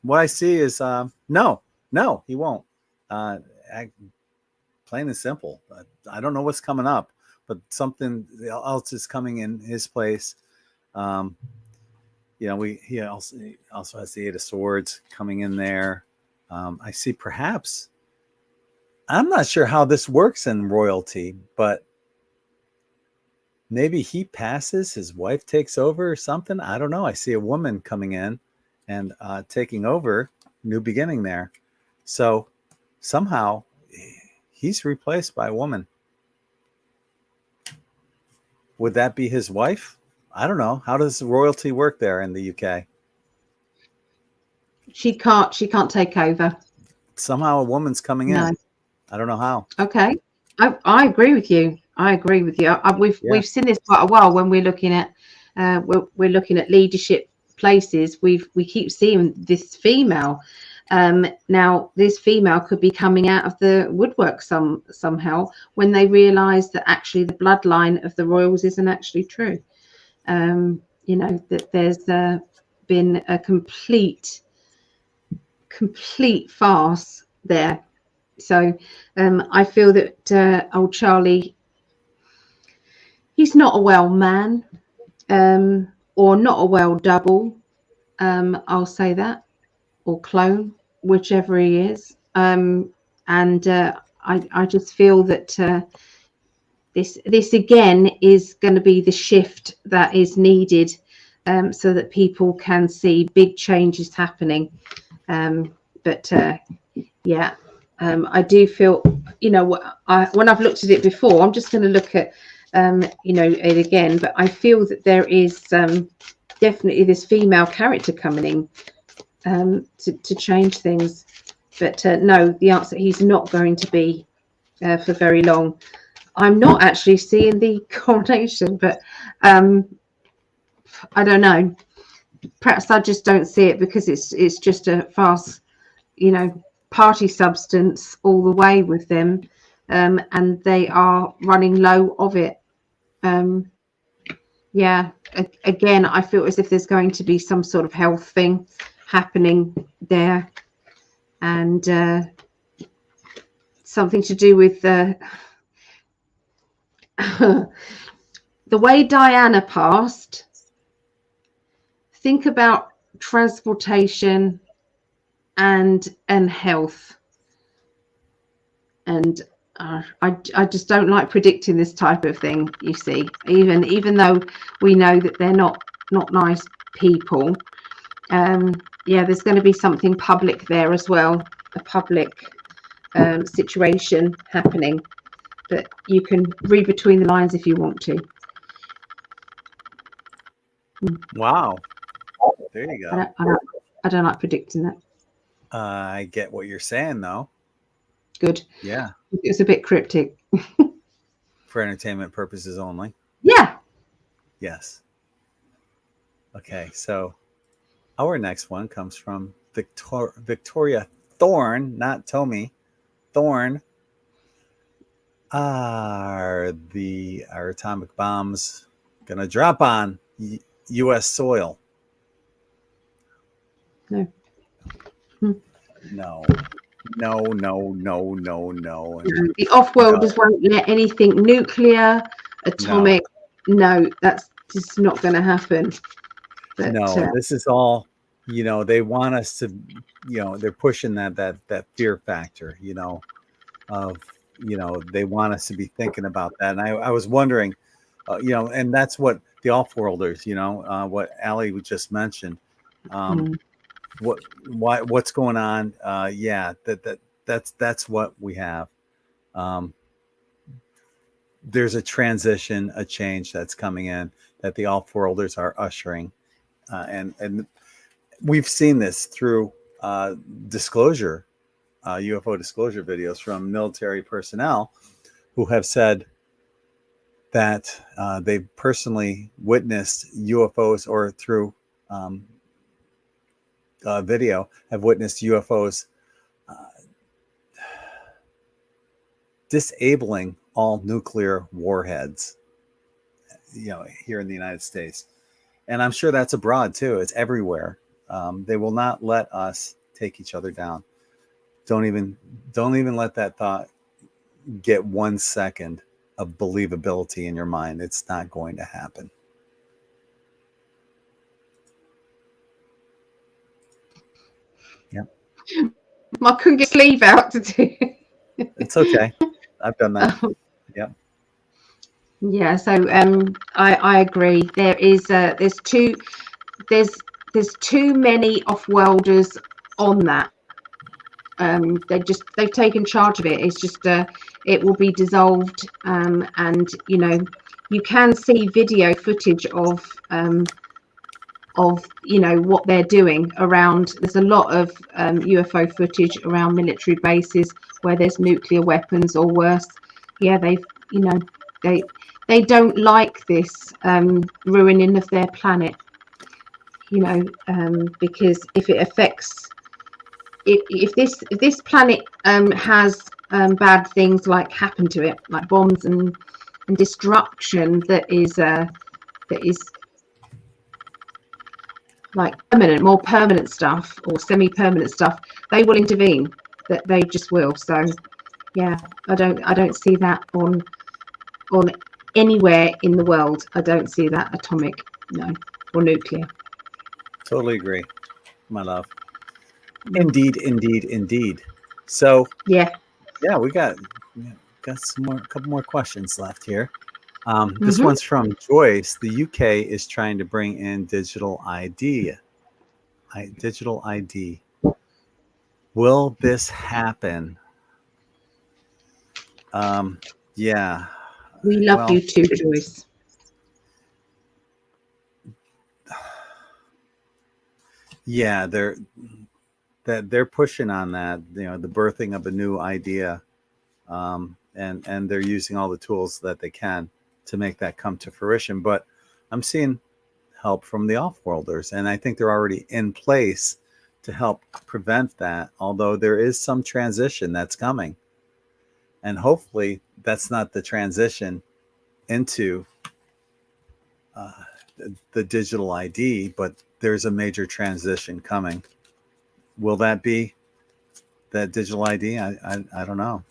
What I see is no, he won't. Plain and simple. I don't know what's coming up, but something else is coming in his place. He also has the Eight of Swords coming in there. I see perhaps. I'm not sure how this works in royalty, but maybe he passes, his wife takes over or something. I don't know. I see a woman coming in and taking over, new beginning there. So somehow he's replaced by a woman. Would that be his wife? I don't know. How does royalty work there in the UK? She can't take over. Somehow a woman's coming in. I don't know how. Okay. I agree with you. We've seen this quite a while when we're looking at leadership places. We keep seeing this female. Now this female could be coming out of the woodwork somehow when they realise that actually the bloodline of the royals isn't actually true. That there's been a complete farce there. So I feel that old Charlie, he's not a well man, or not a well double. I'll say that, or clone, whichever he is. I just feel that this again is going to be the shift that is needed, so that people can see big changes happening. I do feel, when I've looked at it before, I'm just going to look at, it again. But I feel that there is definitely this female character coming in to change things. But no, the answer, he's not going to be for very long. I'm not actually seeing the coronation, but I don't know. Perhaps I just don't see it because it's just a farce, party substance all the way with them, and they are running low of it. Again, I feel as if there's going to be some sort of health thing happening there, and something to do with the way Diana passed. Think about transportation and health, and I just don't like predicting this type of thing, you see, even though we know that they're not nice people. There's going to be something public there as well, a public situation happening, but you can read between the lines if you want to. Wow, there you go. I don't like predicting that. I get what you're saying, though. Good. Yeah. It's a bit cryptic. For entertainment purposes only. Yeah. Yes. Okay, so our next one comes from Victoria Thorne, not Tommy. Thorne. Are our atomic bombs gonna drop on U.S. soil? No. No. No, no, no, no, no. The off-worlders won't let anything nuclear, atomic. No, that's just not going to happen. But, no, this is all, they want us to, they're pushing that fear factor, of, they want us to be thinking about that. And I was wondering, and that's what the off-worlders, what Allie just mentioned, what's going on. Yeah, that's what we have. There's a transition, a change that's coming in that the off-worlders are ushering. And we've seen this through disclosure, UFO disclosure videos from military personnel who have said that they personally witnessed UFOs, or through video have witnessed UFOs disabling all nuclear warheads, here in the United States. And I'm sure that's abroad too. It's everywhere. They will not let us take each other down. Don't even let that thought get 1 second of believability in your mind. It's not going to happen. Yeah. I couldn't get sleeve out to do. It's okay. I've done that. Yeah. Yeah. So I agree. There's too many off-worlders on that. They've taken charge of it. It's just it will be dissolved, and you can see video footage of what they're doing around. There's a lot of UFO footage around military bases where there's nuclear weapons or worse. Yeah, they don't like this ruining of their planet, because if it affects, if this planet has bad things like happen to it, like bombs and destruction that is like more permanent stuff or semi-permanent stuff, they will intervene. That they just will. So yeah, I don't see that on anywhere in the world. I don't see that atomic, no, or nuclear. Totally agree, my love. Indeed. So yeah, we got a couple more questions left here. This one's from Joyce. The UK is trying to bring in digital ID. Digital ID. Will this happen? Yeah. We love you too, Joyce. Yeah, they're pushing on that. The birthing of a new idea, and they're using all the tools that they can to make that come to fruition. But I'm seeing help from the off-worlders, and I think they're already in place to help prevent that, although there is some transition that's coming. And hopefully that's not the transition into the digital ID, but there's a major transition coming. Will that be that digital ID? I don't know.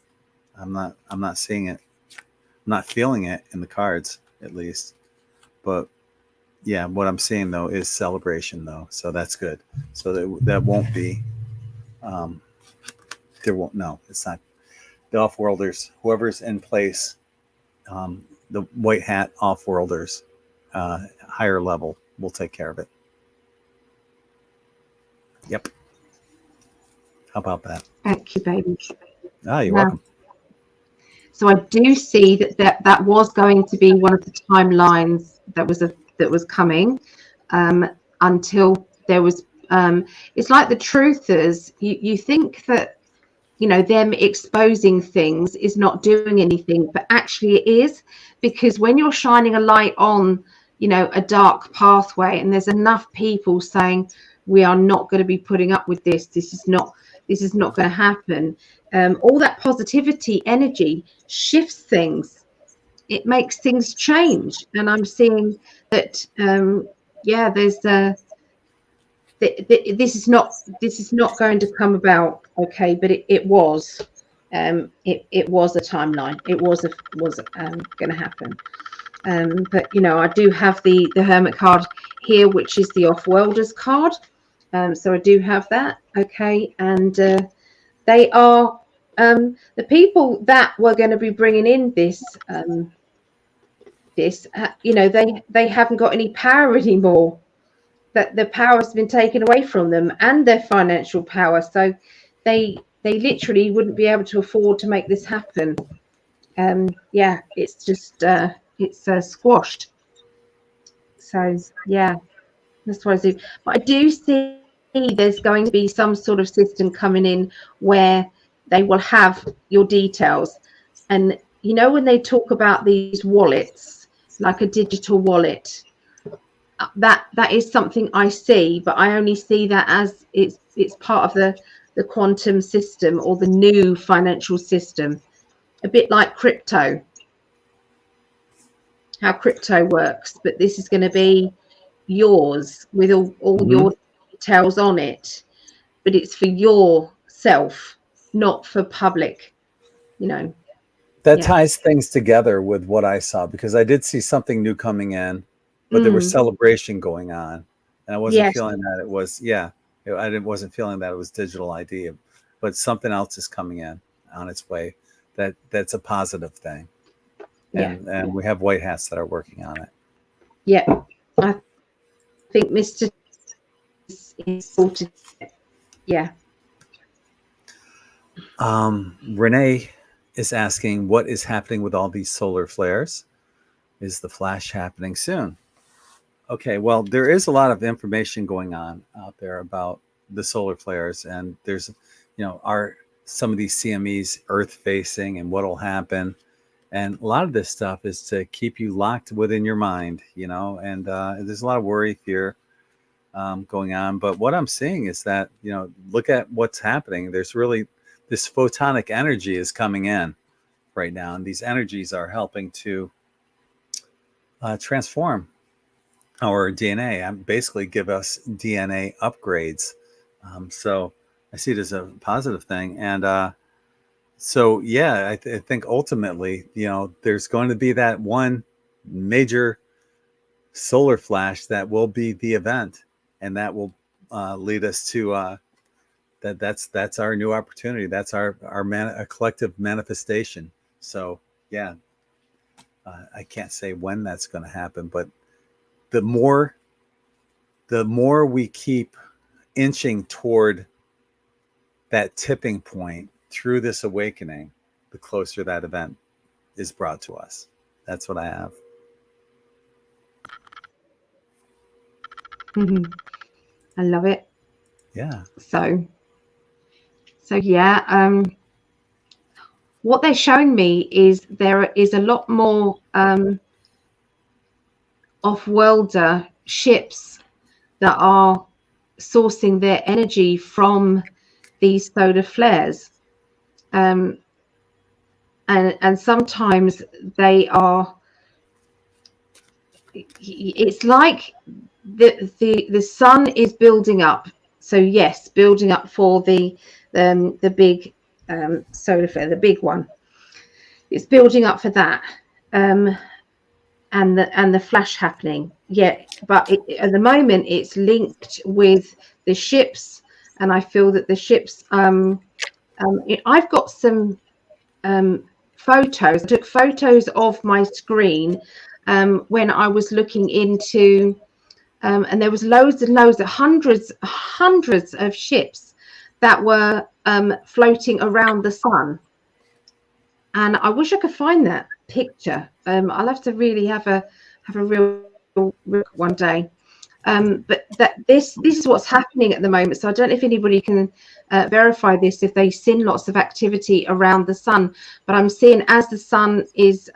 I'm not seeing it. I'm not feeling it in the cards, at least. But yeah, what I'm seeing though is celebration though, so that's good. So that won't be. There won't. No, it's not. The off-worlders, whoever's in place, the white hat off-worlders, higher level, will take care of it. Yep. How about that? Thank you, baby. You're welcome. So I do see that was going to be one of the timelines that was coming, until there was. It's like the truthers. You think that them exposing things is not doing anything, but actually it is, because when you're shining a light on you know, a dark pathway, and there's enough people saying we are not going to be putting up with this. This is not going to happen. All that positivity energy shifts things. It makes things change, and I'm seeing that. Yeah, there's this is not going to come about. Okay, but it was. It was a timeline. It was going to happen. But you know, I do have the Hermit card here, which is the off-worlders card. So I do have that. Okay, and they are the people that were going to be bringing in this. You know, they haven't got any power anymore. That the power has been taken away from them, and their financial power. So they literally wouldn't be able to afford to make this happen. Yeah, it's just it's squashed. So yeah, that's what I do. But I do see there's going to be some sort of system coming in where they will have your details. And you know, when they talk about these wallets, like a digital wallet, that is something I see, but I only see that as it's part of the quantum system, or the new financial system, a bit like crypto, how crypto works. But this is going to be yours with all your details on it, but it's for yourself, not for public, you know. That ties things together with what I saw, because I did see something new coming in, but there was celebration going on, and I wasn't feeling that it was, wasn't feeling that it was digital ID, but something else is coming in on its way. That's a positive thing. And we have white hats that are working on it. Yeah, I think Mr. is sorted. Yeah. Renee is asking, what is happening with all these solar flares? Is the flash happening soon? Okay, well, there is a lot of information going on out there about the solar flares, and there's, you know, some of these CMEs earth facing and what'll happen. And a lot of this stuff is to keep you locked within your mind, you know, and there's a lot of worry, fear going on. But what I'm seeing is that, you know, look at what's happening. There's really this photonic energy is coming in right now, and these energies are helping to transform our DNA and basically give us DNA upgrades. So I see it as a positive thing. And so, yeah, I think ultimately, you know, there's going to be that one major solar flash that will be the event, and that will lead us to that's our new opportunity. That's our collective manifestation. So, yeah, I can't say when that's going to happen, but the more we keep inching toward that tipping point through this awakening, the closer that event is brought to us. That's what I have. I love it. Yeah. So yeah, what they're showing me is there is a lot more off-worlder ships that are sourcing their energy from these solar flares, and sometimes they are. It's like the sun is building up. So yes, building up for the big solar flare, the big one. It's building up for that. And the flash happening, but at the moment it's linked with the ships, and I feel that the ships. I've got some photos. I took photos of my screen when I was looking into, and there was loads and loads of hundreds of ships that were floating around the sun, and I wish I could find that picture. I'll have to really have a real look one day. But this is what's happening at the moment. So I don't know if anybody can verify this, if they've seen lots of activity around the sun. But I'm seeing as the sun is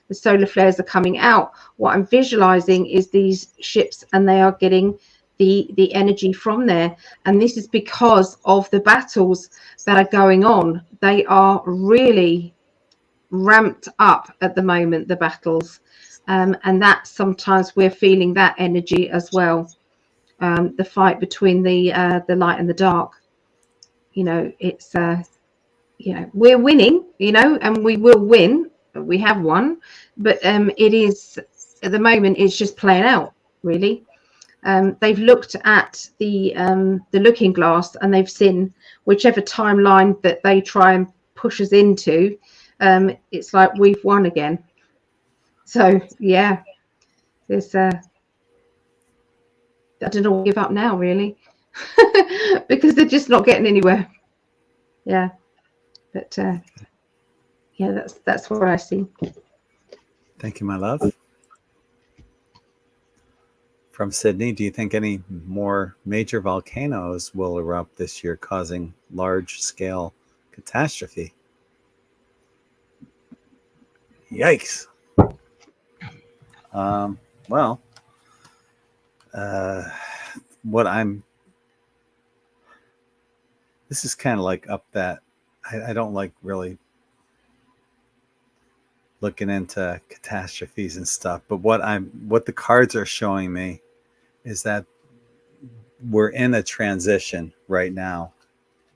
the solar flares are coming out. What I'm visualizing is these ships, and they are getting the energy from there. And this is because of the battles that are going on. They are really ramped up at the moment, the battles. And that sometimes we're feeling that energy as well. The fight between the light and the dark. It's we're winning, and we will win. We have won, but it is at the moment it's just playing out, really. They've looked at the looking glass, and they've seen whichever timeline that they try and push us into, it's like we've won again. So yeah, there's I don't know, give up now, really. Because they're just not getting anywhere. Yeah, but yeah, that's what I see. Thank you, my love. From Sydney, do you think any more major volcanoes will erupt this year, causing large-scale catastrophe? Yikes. Well, this is kind of like up that I don't like really looking into catastrophes and stuff, but what the cards are showing me is that we're in a transition right now,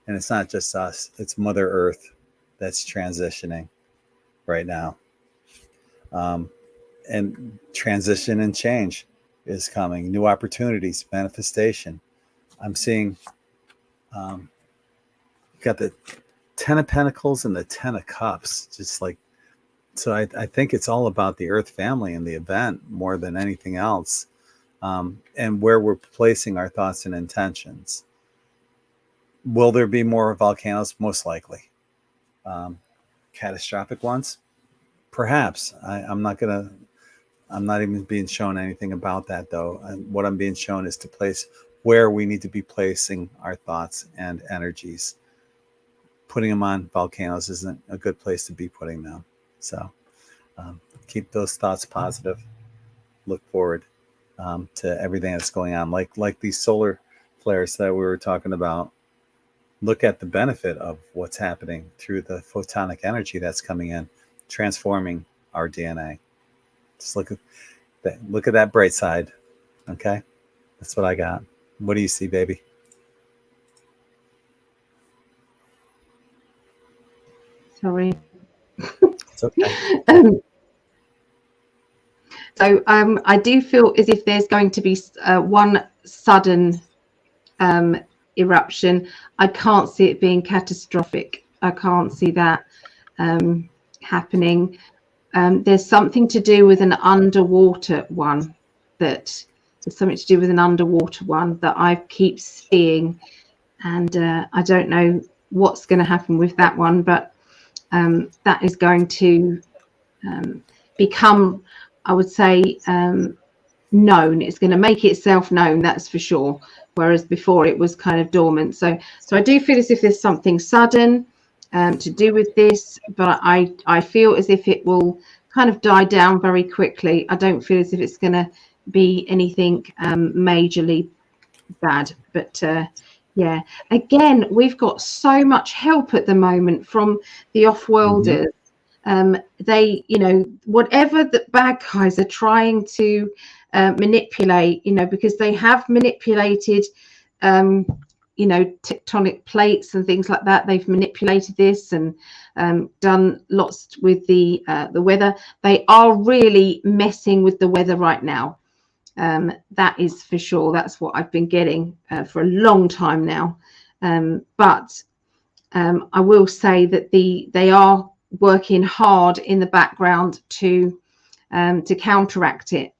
and it's not just us, it's Mother Earth that's transitioning right now. And transition and change is coming, new opportunities, manifestation. I'm seeing got the 10 of Pentacles and the 10 of Cups, just like, so I think it's all about the Earth family and the event more than anything else, and where we're placing our thoughts and intentions. Will there be more volcanoes? Most likely. Catastrophic ones? Perhaps. I'm not even being shown anything about that, though. And what I'm being shown is to place where we need to be placing our thoughts and energies. Putting them on volcanoes isn't a good place to be putting them. So keep those thoughts positive. Look forward to everything that's going on. Like these solar flares that we were talking about. Look at the benefit of what's happening through the photonic energy that's coming in, transforming our DNA. Just look at that bright side. Okay, that's what I got. What do you see, baby? Sorry. It's okay. So I do feel as if there's going to be one sudden eruption. I can't see it being catastrophic. I can't see that happening. There's something to do with an underwater one that I keep seeing, and I don't know what's going to happen with that one, but that is going to become, I would say, known. It's going to make itself known, that's for sure, whereas before it was kind of dormant. So I do feel as if there's something sudden to do with this, but I feel as if it will kind of die down very quickly. I don't feel as if it's going to be anything majorly bad, but yeah, again, we've got so much help at the moment from the off-worlders. They, whatever the bad guys are trying to manipulate, because they have manipulated, tectonic plates and things like that. They've manipulated this and done lots with the weather. They are really messing with the weather right now. That is for sure. That's what I've been getting for a long time now. But I will say that they are working hard in the background to counteract it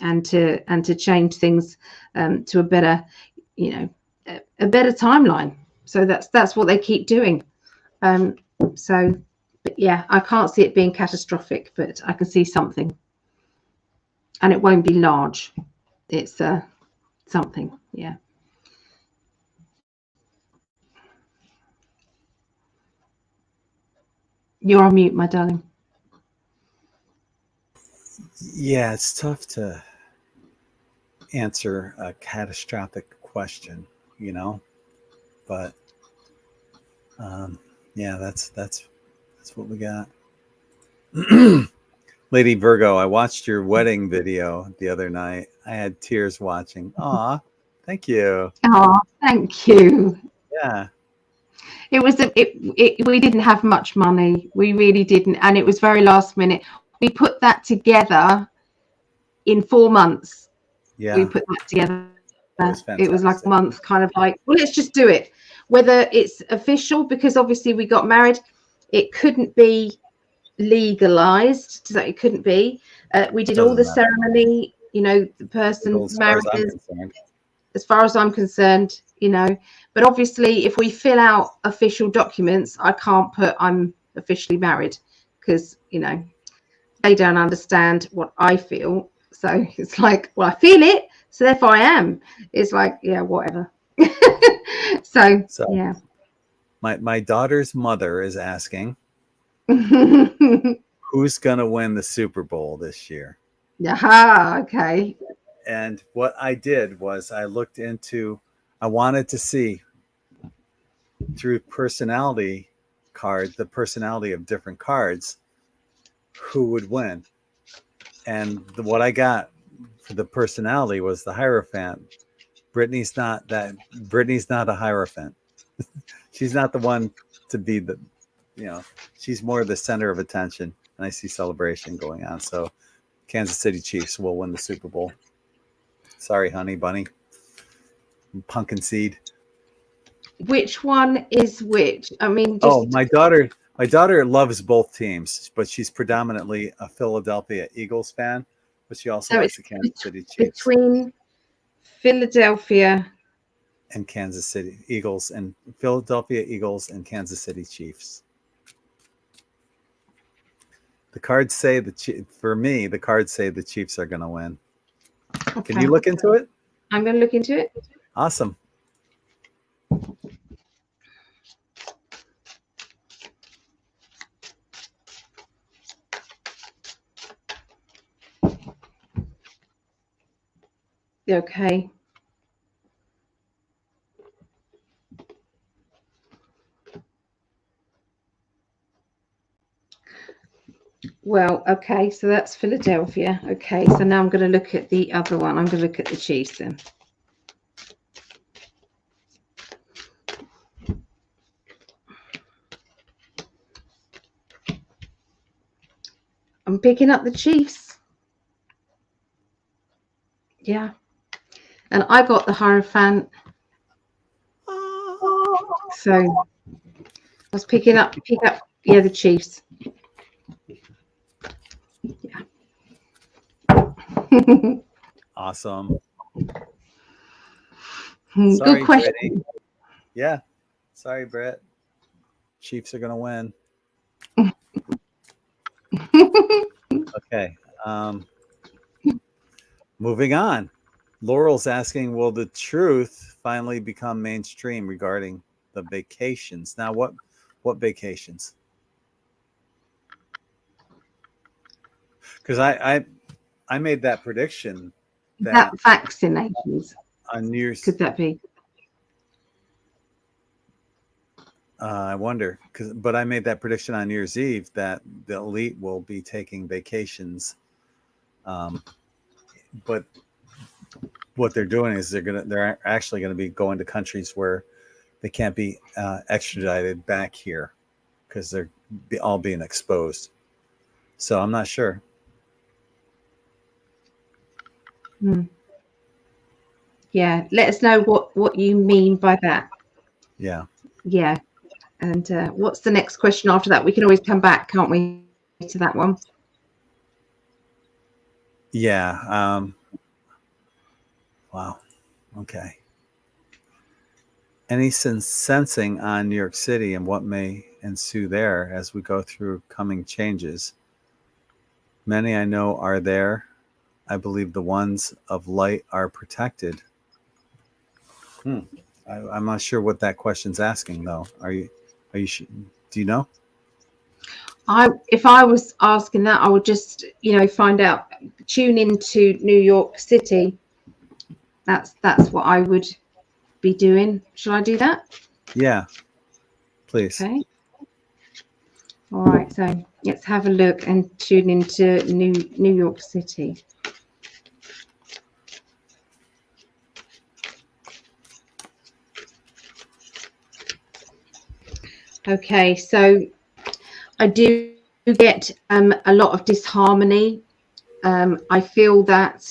and to change things to a better, a better timeline. So that's what they keep doing. So, but yeah, I can't see it being catastrophic, but I can see something, and it won't be large. It's something, yeah. You're on mute, my darling. Yeah, it's tough to answer a catastrophic question, but yeah, that's what we got. Lady Virgo, I watched your wedding video the other night. I had tears watching. Aw, thank you. Oh, thank you. Yeah. It was we didn't have much money. We really didn't, and it was very last minute. We put that together in 4 months. Yeah. We put that together. It was like a month, kind of like, well, let's just do it. Whether it's official, because obviously we got married, it couldn't be legalized, so it couldn't be. We did all the ceremony, the person married as far as I'm concerned, but obviously if we fill out official documents, I can't put I'm officially married, because they don't understand what I feel. So it's like, well, I feel it, so therefore I am. It's like, yeah, whatever. so yeah. My daughter's mother is asking, who's gonna win the Super Bowl this year? Aha, okay. And what I did was I wanted to see through the personality of different cards, who would win. And what I got for the personality was the Hierophant. Brittany's not a Hierophant. She's not the one to be she's more the center of attention. And I see celebration going on. So Kansas City Chiefs will win the Super Bowl. Sorry, honey bunny. Pumpkin seed. Which one is which? I mean, my daughter loves both teams, but she's predominantly a Philadelphia Eagles fan, but she also likes the Kansas City Chiefs. Between Philadelphia and Kansas City Eagles, and Philadelphia Eagles and Kansas City Chiefs. The cards say for me, the cards say the Chiefs are going to win. Okay. Can you look into it? I'm going to look into it. Awesome. Okay. Well, okay, so that's Philadelphia. Okay, so now I'm going to look at the other one. I'm going to look at the Chiefs then. I'm picking up the Chiefs. Yeah. And I got the Hierophant. So I was pick up, the Chiefs. Yeah. Awesome. Sorry, good question. Brittany. Yeah. Sorry, Brett. Chiefs are going to win. Okay. Moving on. Laurel's asking, will the truth finally become mainstream regarding the vacations? Now, what vacations? Because I made that prediction that vaccinations on New Year's. Could that be? I wonder, but I made that prediction on New Year's Eve that the elite will be taking vacations. But what they're doing is they're actually going to be going to countries where they can't be extradited back here because they're all being exposed. So I'm not sure. Yeah, let us know what you mean by that. Yeah. And what's the next question after that? We can always come back, can't we, to that one? Yeah. Wow. Okay. Any sensing on New York City and what may ensue there as we go through coming changes? Many I know are there. I believe the ones of light are protected. I'm not sure what that question's asking, though. Are you? Do you know? if I was asking that, I would just, find out, tune into New York City. That's what I would be doing. Shall I do that? Yeah, please. Okay. All right. So let's have a look and tune into New York City. Okay. So I do get a lot of disharmony. I feel that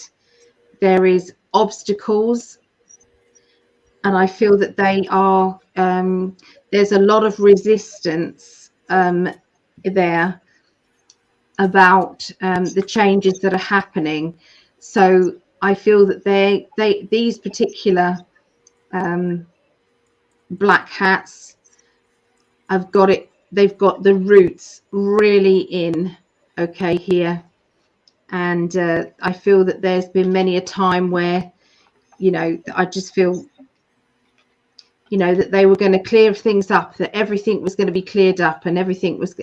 there is obstacles, and I feel that they are there's a lot of resistance there about the changes that are happening. So I feel that these particular black hats have got it. They've got the roots really in here, and I feel that there's been many a time where I just feel that they were going to clear things up, that everything was going to be cleared up, and everything was,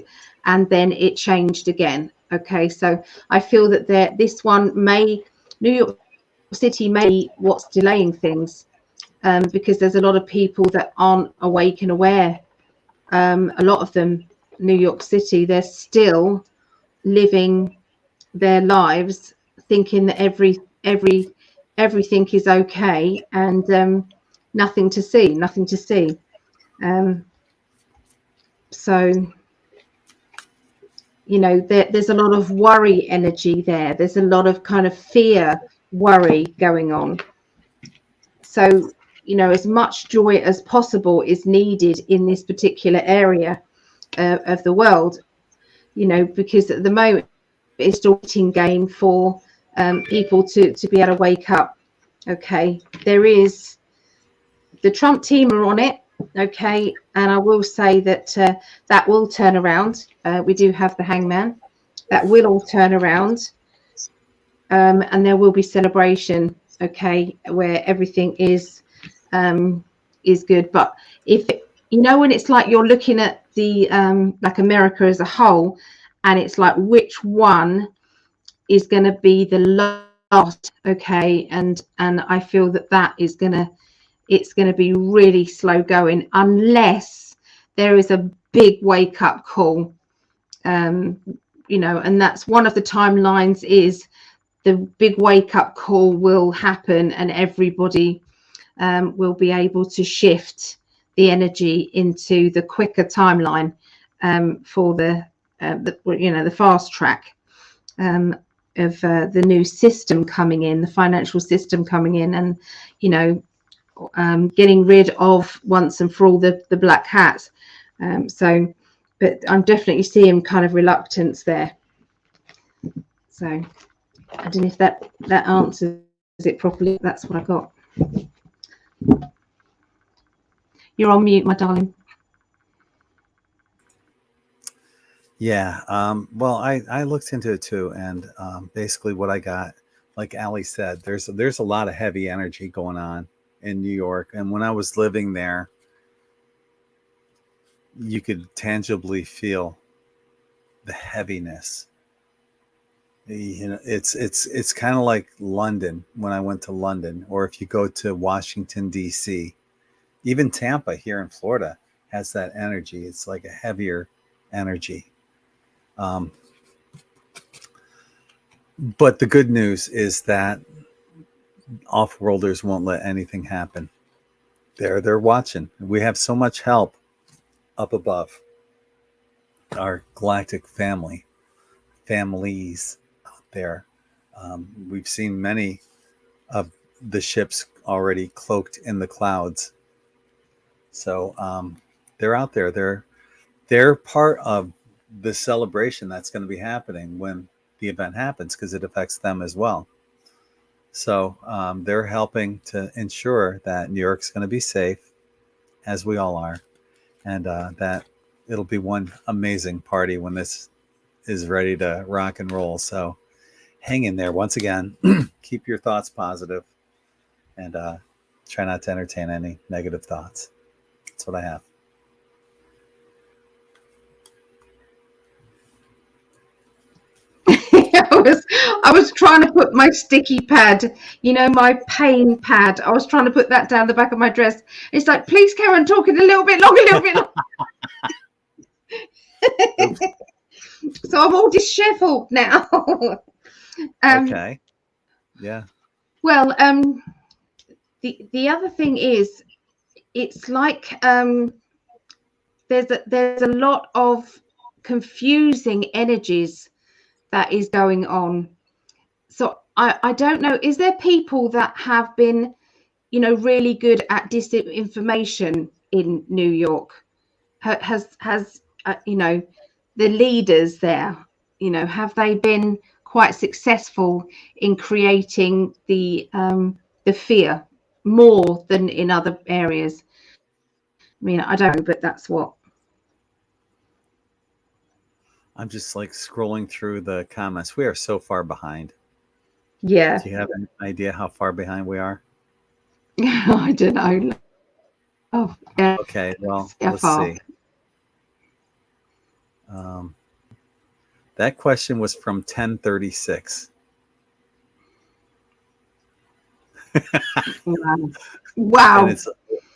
and then it changed again. Okay, so I feel that New York City may be what's delaying things, because there's a lot of people that aren't awake and aware. A lot of them, New York City, they're still living their lives thinking that everything is okay, and nothing to see. So there's a lot of worry energy there. There's a lot of kind of fear, worry going on. So as much joy as possible is needed in this particular area of the world, because at the moment it's a waiting game for people to be able to wake up. Okay, there is the Trump team are on it. Okay, and I will say that that will turn around. We do have the hangman. That will all turn around, and there will be celebration. Okay, where everything is good. But if when it's like you're looking at the like America as a whole, and it's like which one is going to be the last. Okay, and I feel that is going to be really slow going unless there is a big wake up call, and that's one of the timelines, is the big wake up call will happen, and everybody will be able to shift the energy into the quicker timeline for the fast track of the new system coming in, the financial system coming in, and getting rid of once and for all the black hats. But I'm definitely seeing kind of reluctance there. So I don't know if that answers it properly. That's what I got. You're on mute, my darling. Yeah. Well, I looked into it too, and basically what I got, like Ali said, there's a lot of heavy energy going on in New York, and when I was living there, you could tangibly feel the heaviness. It's kind of like London when I went to London, or if you go to Washington D.C., even Tampa here in Florida has that energy. It's like a heavier energy. But the good news is that off-worlders won't let anything happen. They're watching. We have so much help up above. Our galactic families out there. We've seen many of the ships already cloaked in the clouds. So they're out there. They're part of the celebration that's going to be happening when the event happens, because it affects them as well. So they're helping to ensure that New York's going to be safe, as we all are, and that it'll be one amazing party when this is ready to rock and roll. So hang in there. Once again, keep your thoughts positive, and try not to entertain any negative thoughts. That's what I have. was trying to put my sticky pad, my pain pad. I was trying to put that down the back of my dress. It's like, please carry on talking a little bit longer, So I'm all disheveled now. Okay. Yeah. Well, the other thing is, it's like there's a lot of confusing energies that is going on. So I don't know, is there people that have been, really good at disinformation in New York? Has the leaders there, have they been quite successful in creating the fear more than in other areas? I mean, I don't know, but that's what. I'm just like scrolling through the comments. We are so far behind. Yeah. Do you have an idea how far behind we are? I don't know. Oh, yeah. Okay, well, Yeah, let's far. see. That question was from 1036. Wow. And it's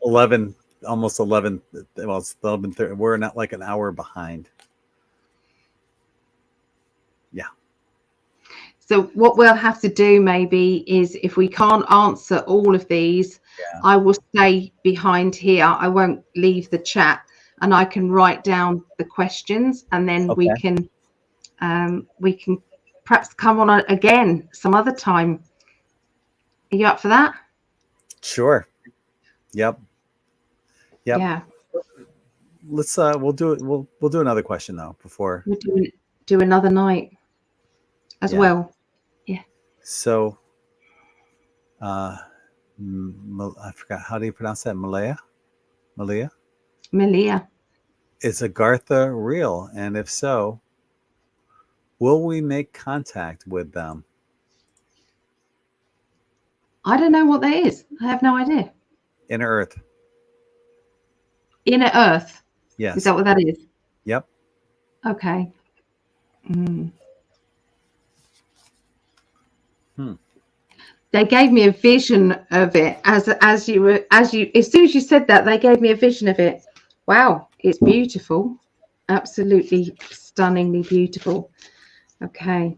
11, almost 11. Well, it's 11:30. We're not like an hour behind. Yeah. So what we'll have to do maybe is, if we can't answer all of these, I will stay behind here. I won't leave the chat, and I can write down the questions, and then we can perhaps come on again some other time. Are you up for that? Sure. Yep. Yeah. Let's we'll do it. We'll do another question though before We'll do another night as well. Yeah. So I forgot, how do you pronounce that? Malia? Is Agartha real? And if so, will we make contact with them? I don't know what that is. I have no idea. Inner Earth. Inner Earth. Yes. Is that what that is? Yep. Okay. They gave me a vision of it as soon as you said that, they gave me a vision of it. Wow, it's beautiful. Absolutely stunningly beautiful. Okay.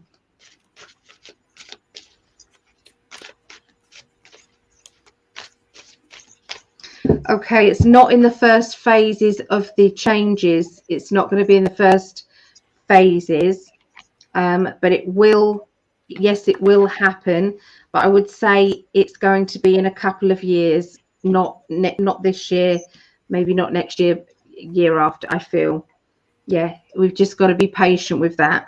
Okay, it's not in the first phases of the changes. It's not going to be in the first phases, but it will. Yes, it will happen. But I would say it's going to be in a couple of years, not this year, maybe not next year, year after. I feel, yeah, we've just got to be patient with that.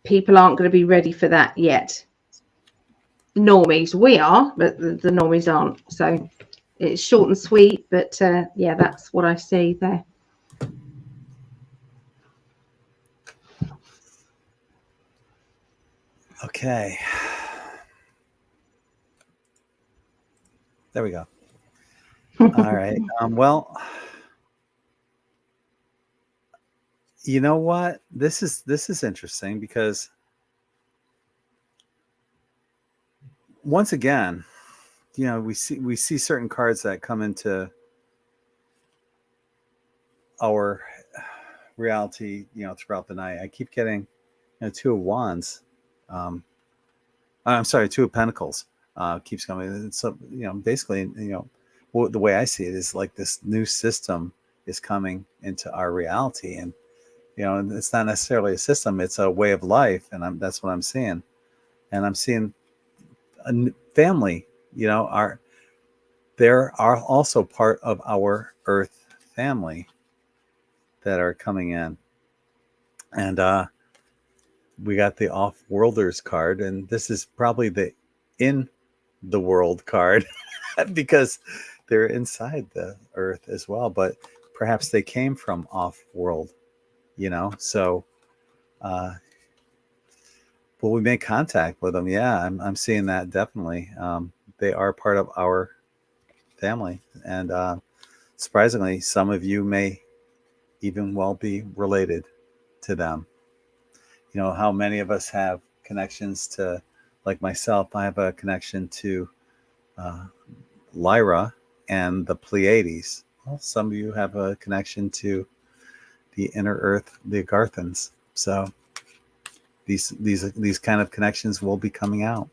People aren't going to be ready for that yet. Normies, we are, but the normies aren't. So it's short and sweet, but yeah, that's what I see there. Okay. There we go. All right. Well, you know what? This is interesting, because once again, we see certain cards that come into our reality, throughout the night. I keep getting, Two of Wands. I'm sorry, Two of Pentacles keeps coming. So, basically, the way I see it is like this new system is coming into our reality, and it's not necessarily a system; it's a way of life, and that's what I'm seeing. And I'm seeing a family. There are also part of our Earth family that are coming in, and we got the Off-Worlders card, and this is probably the in the world card because they're inside the Earth as well, but perhaps they came from off-world, so will we make contact with them? Yeah, I'm seeing that definitely. They are part of our family, and surprisingly, some of you may even well be related to them. you know, how many of us have connections to, like myself, I have a connection to Lyra and the Pleiades. Well, some of you have a connection to the inner earth, the Agarthans. So these kind of connections will be coming out.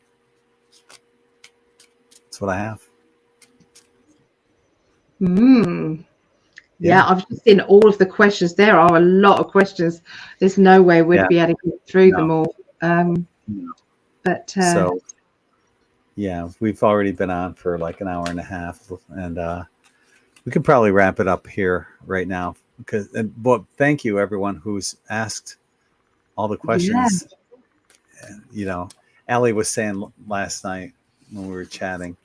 That's what I have. Yeah, I've just seen all of the questions. There are a lot of questions. There's no way we'd be able to get through them all. But so yeah, we've already been on for like an hour and a half, and we could probably wrap it up here right now. But thank you everyone who's asked all the questions. You know, Allie was saying last night when we were chatting,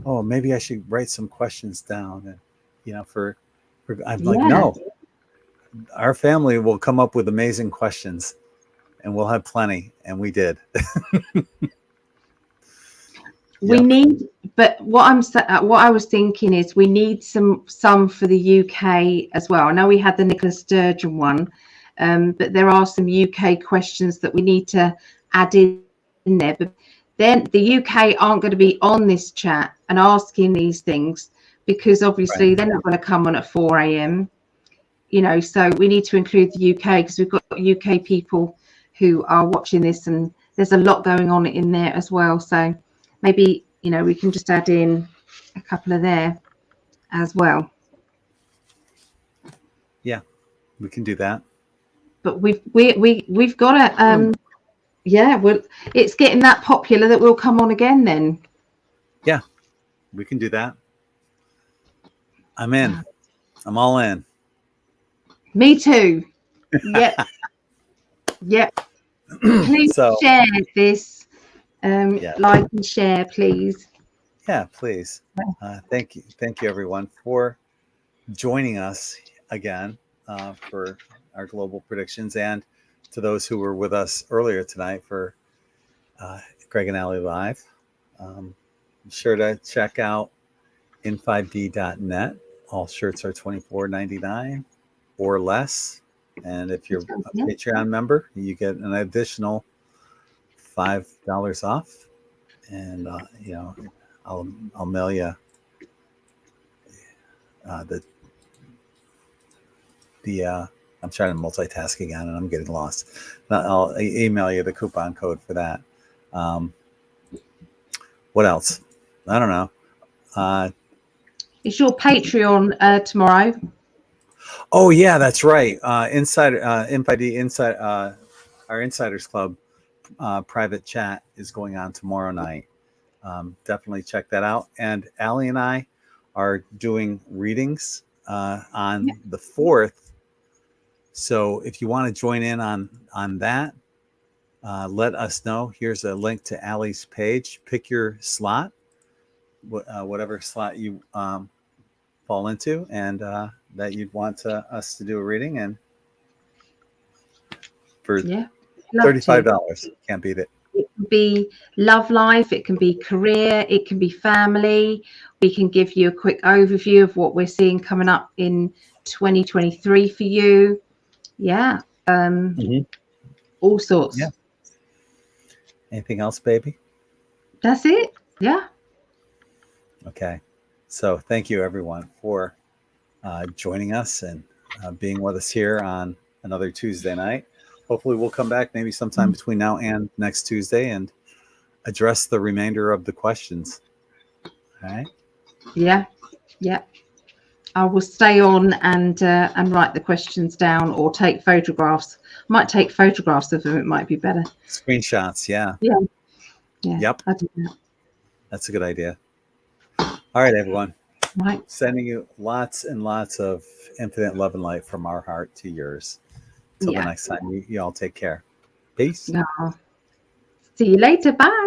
oh, maybe I should write some questions down, and you know, I'm like, no, our family will come up with amazing questions, and we'll have plenty, and we did. We need, but what I was thinking is we need some for the UK as well. I know we had the Nicola Sturgeon one, but there are some UK questions that we need to add in there. But then the UK aren't going to be on this chat and asking these things because obviously they're not going to come on at 4 a.m. You know, so we need to include the UK because we've got UK people who are watching this, and there's a lot going on in there as well. So maybe, you know, we can just add in a couple of there as well. Yeah, we can do that. But we've got to well, it's getting that popular that we'll come on again then. Yeah, we can do that. I'm in. I'm all in. Me too. Yep. Yep. Please share this. Like and share, please. Yeah, please. Thank you everyone for joining us again for our global predictions, and to those who were with us earlier tonight for Gregg and Allie Live. Be sure to check out in5d.net. All shirts are $24.99 or less, and if you're a Patreon member, you get an additional $5 off, and you know, I'll mail you I'm trying to multitask again and I'm getting lost. I'll email you the coupon code for that. What else? I don't know. It's your Patreon tomorrow. Oh yeah, that's right. Insider IN5D Inside our Insiders Club private chat is going on tomorrow night. Definitely check that out. And Allie and I are doing readings on the 4th. So if you want to join in on that, let us know. Here's a link to Allie's page. Pick your slot, whatever slot you fall into, and that you'd want us to do a reading, and for $35, can't beat it. It can be love life, it can be career, it can be family. We can give you a quick overview of what we're seeing coming up in 2023 for you. Yeah. All sorts. Yeah. Anything else, baby? That's it. Yeah. Okay. So thank you everyone for joining us and being with us here on another Tuesday night. Hopefully we'll come back maybe sometime between now and next Tuesday and address the remainder of the questions. All right. Yeah. Yeah. I will stay on and write the questions down or take photographs. Might take photographs of them. It might be better. Screenshots. Yeah. Yeah. Yeah. Yep. I'll do that. That's a good idea. All right, everyone. Right. Sending you lots and lots of infinite love and light from our heart to yours. Till the next time, you all take care. Peace. See you later. Bye.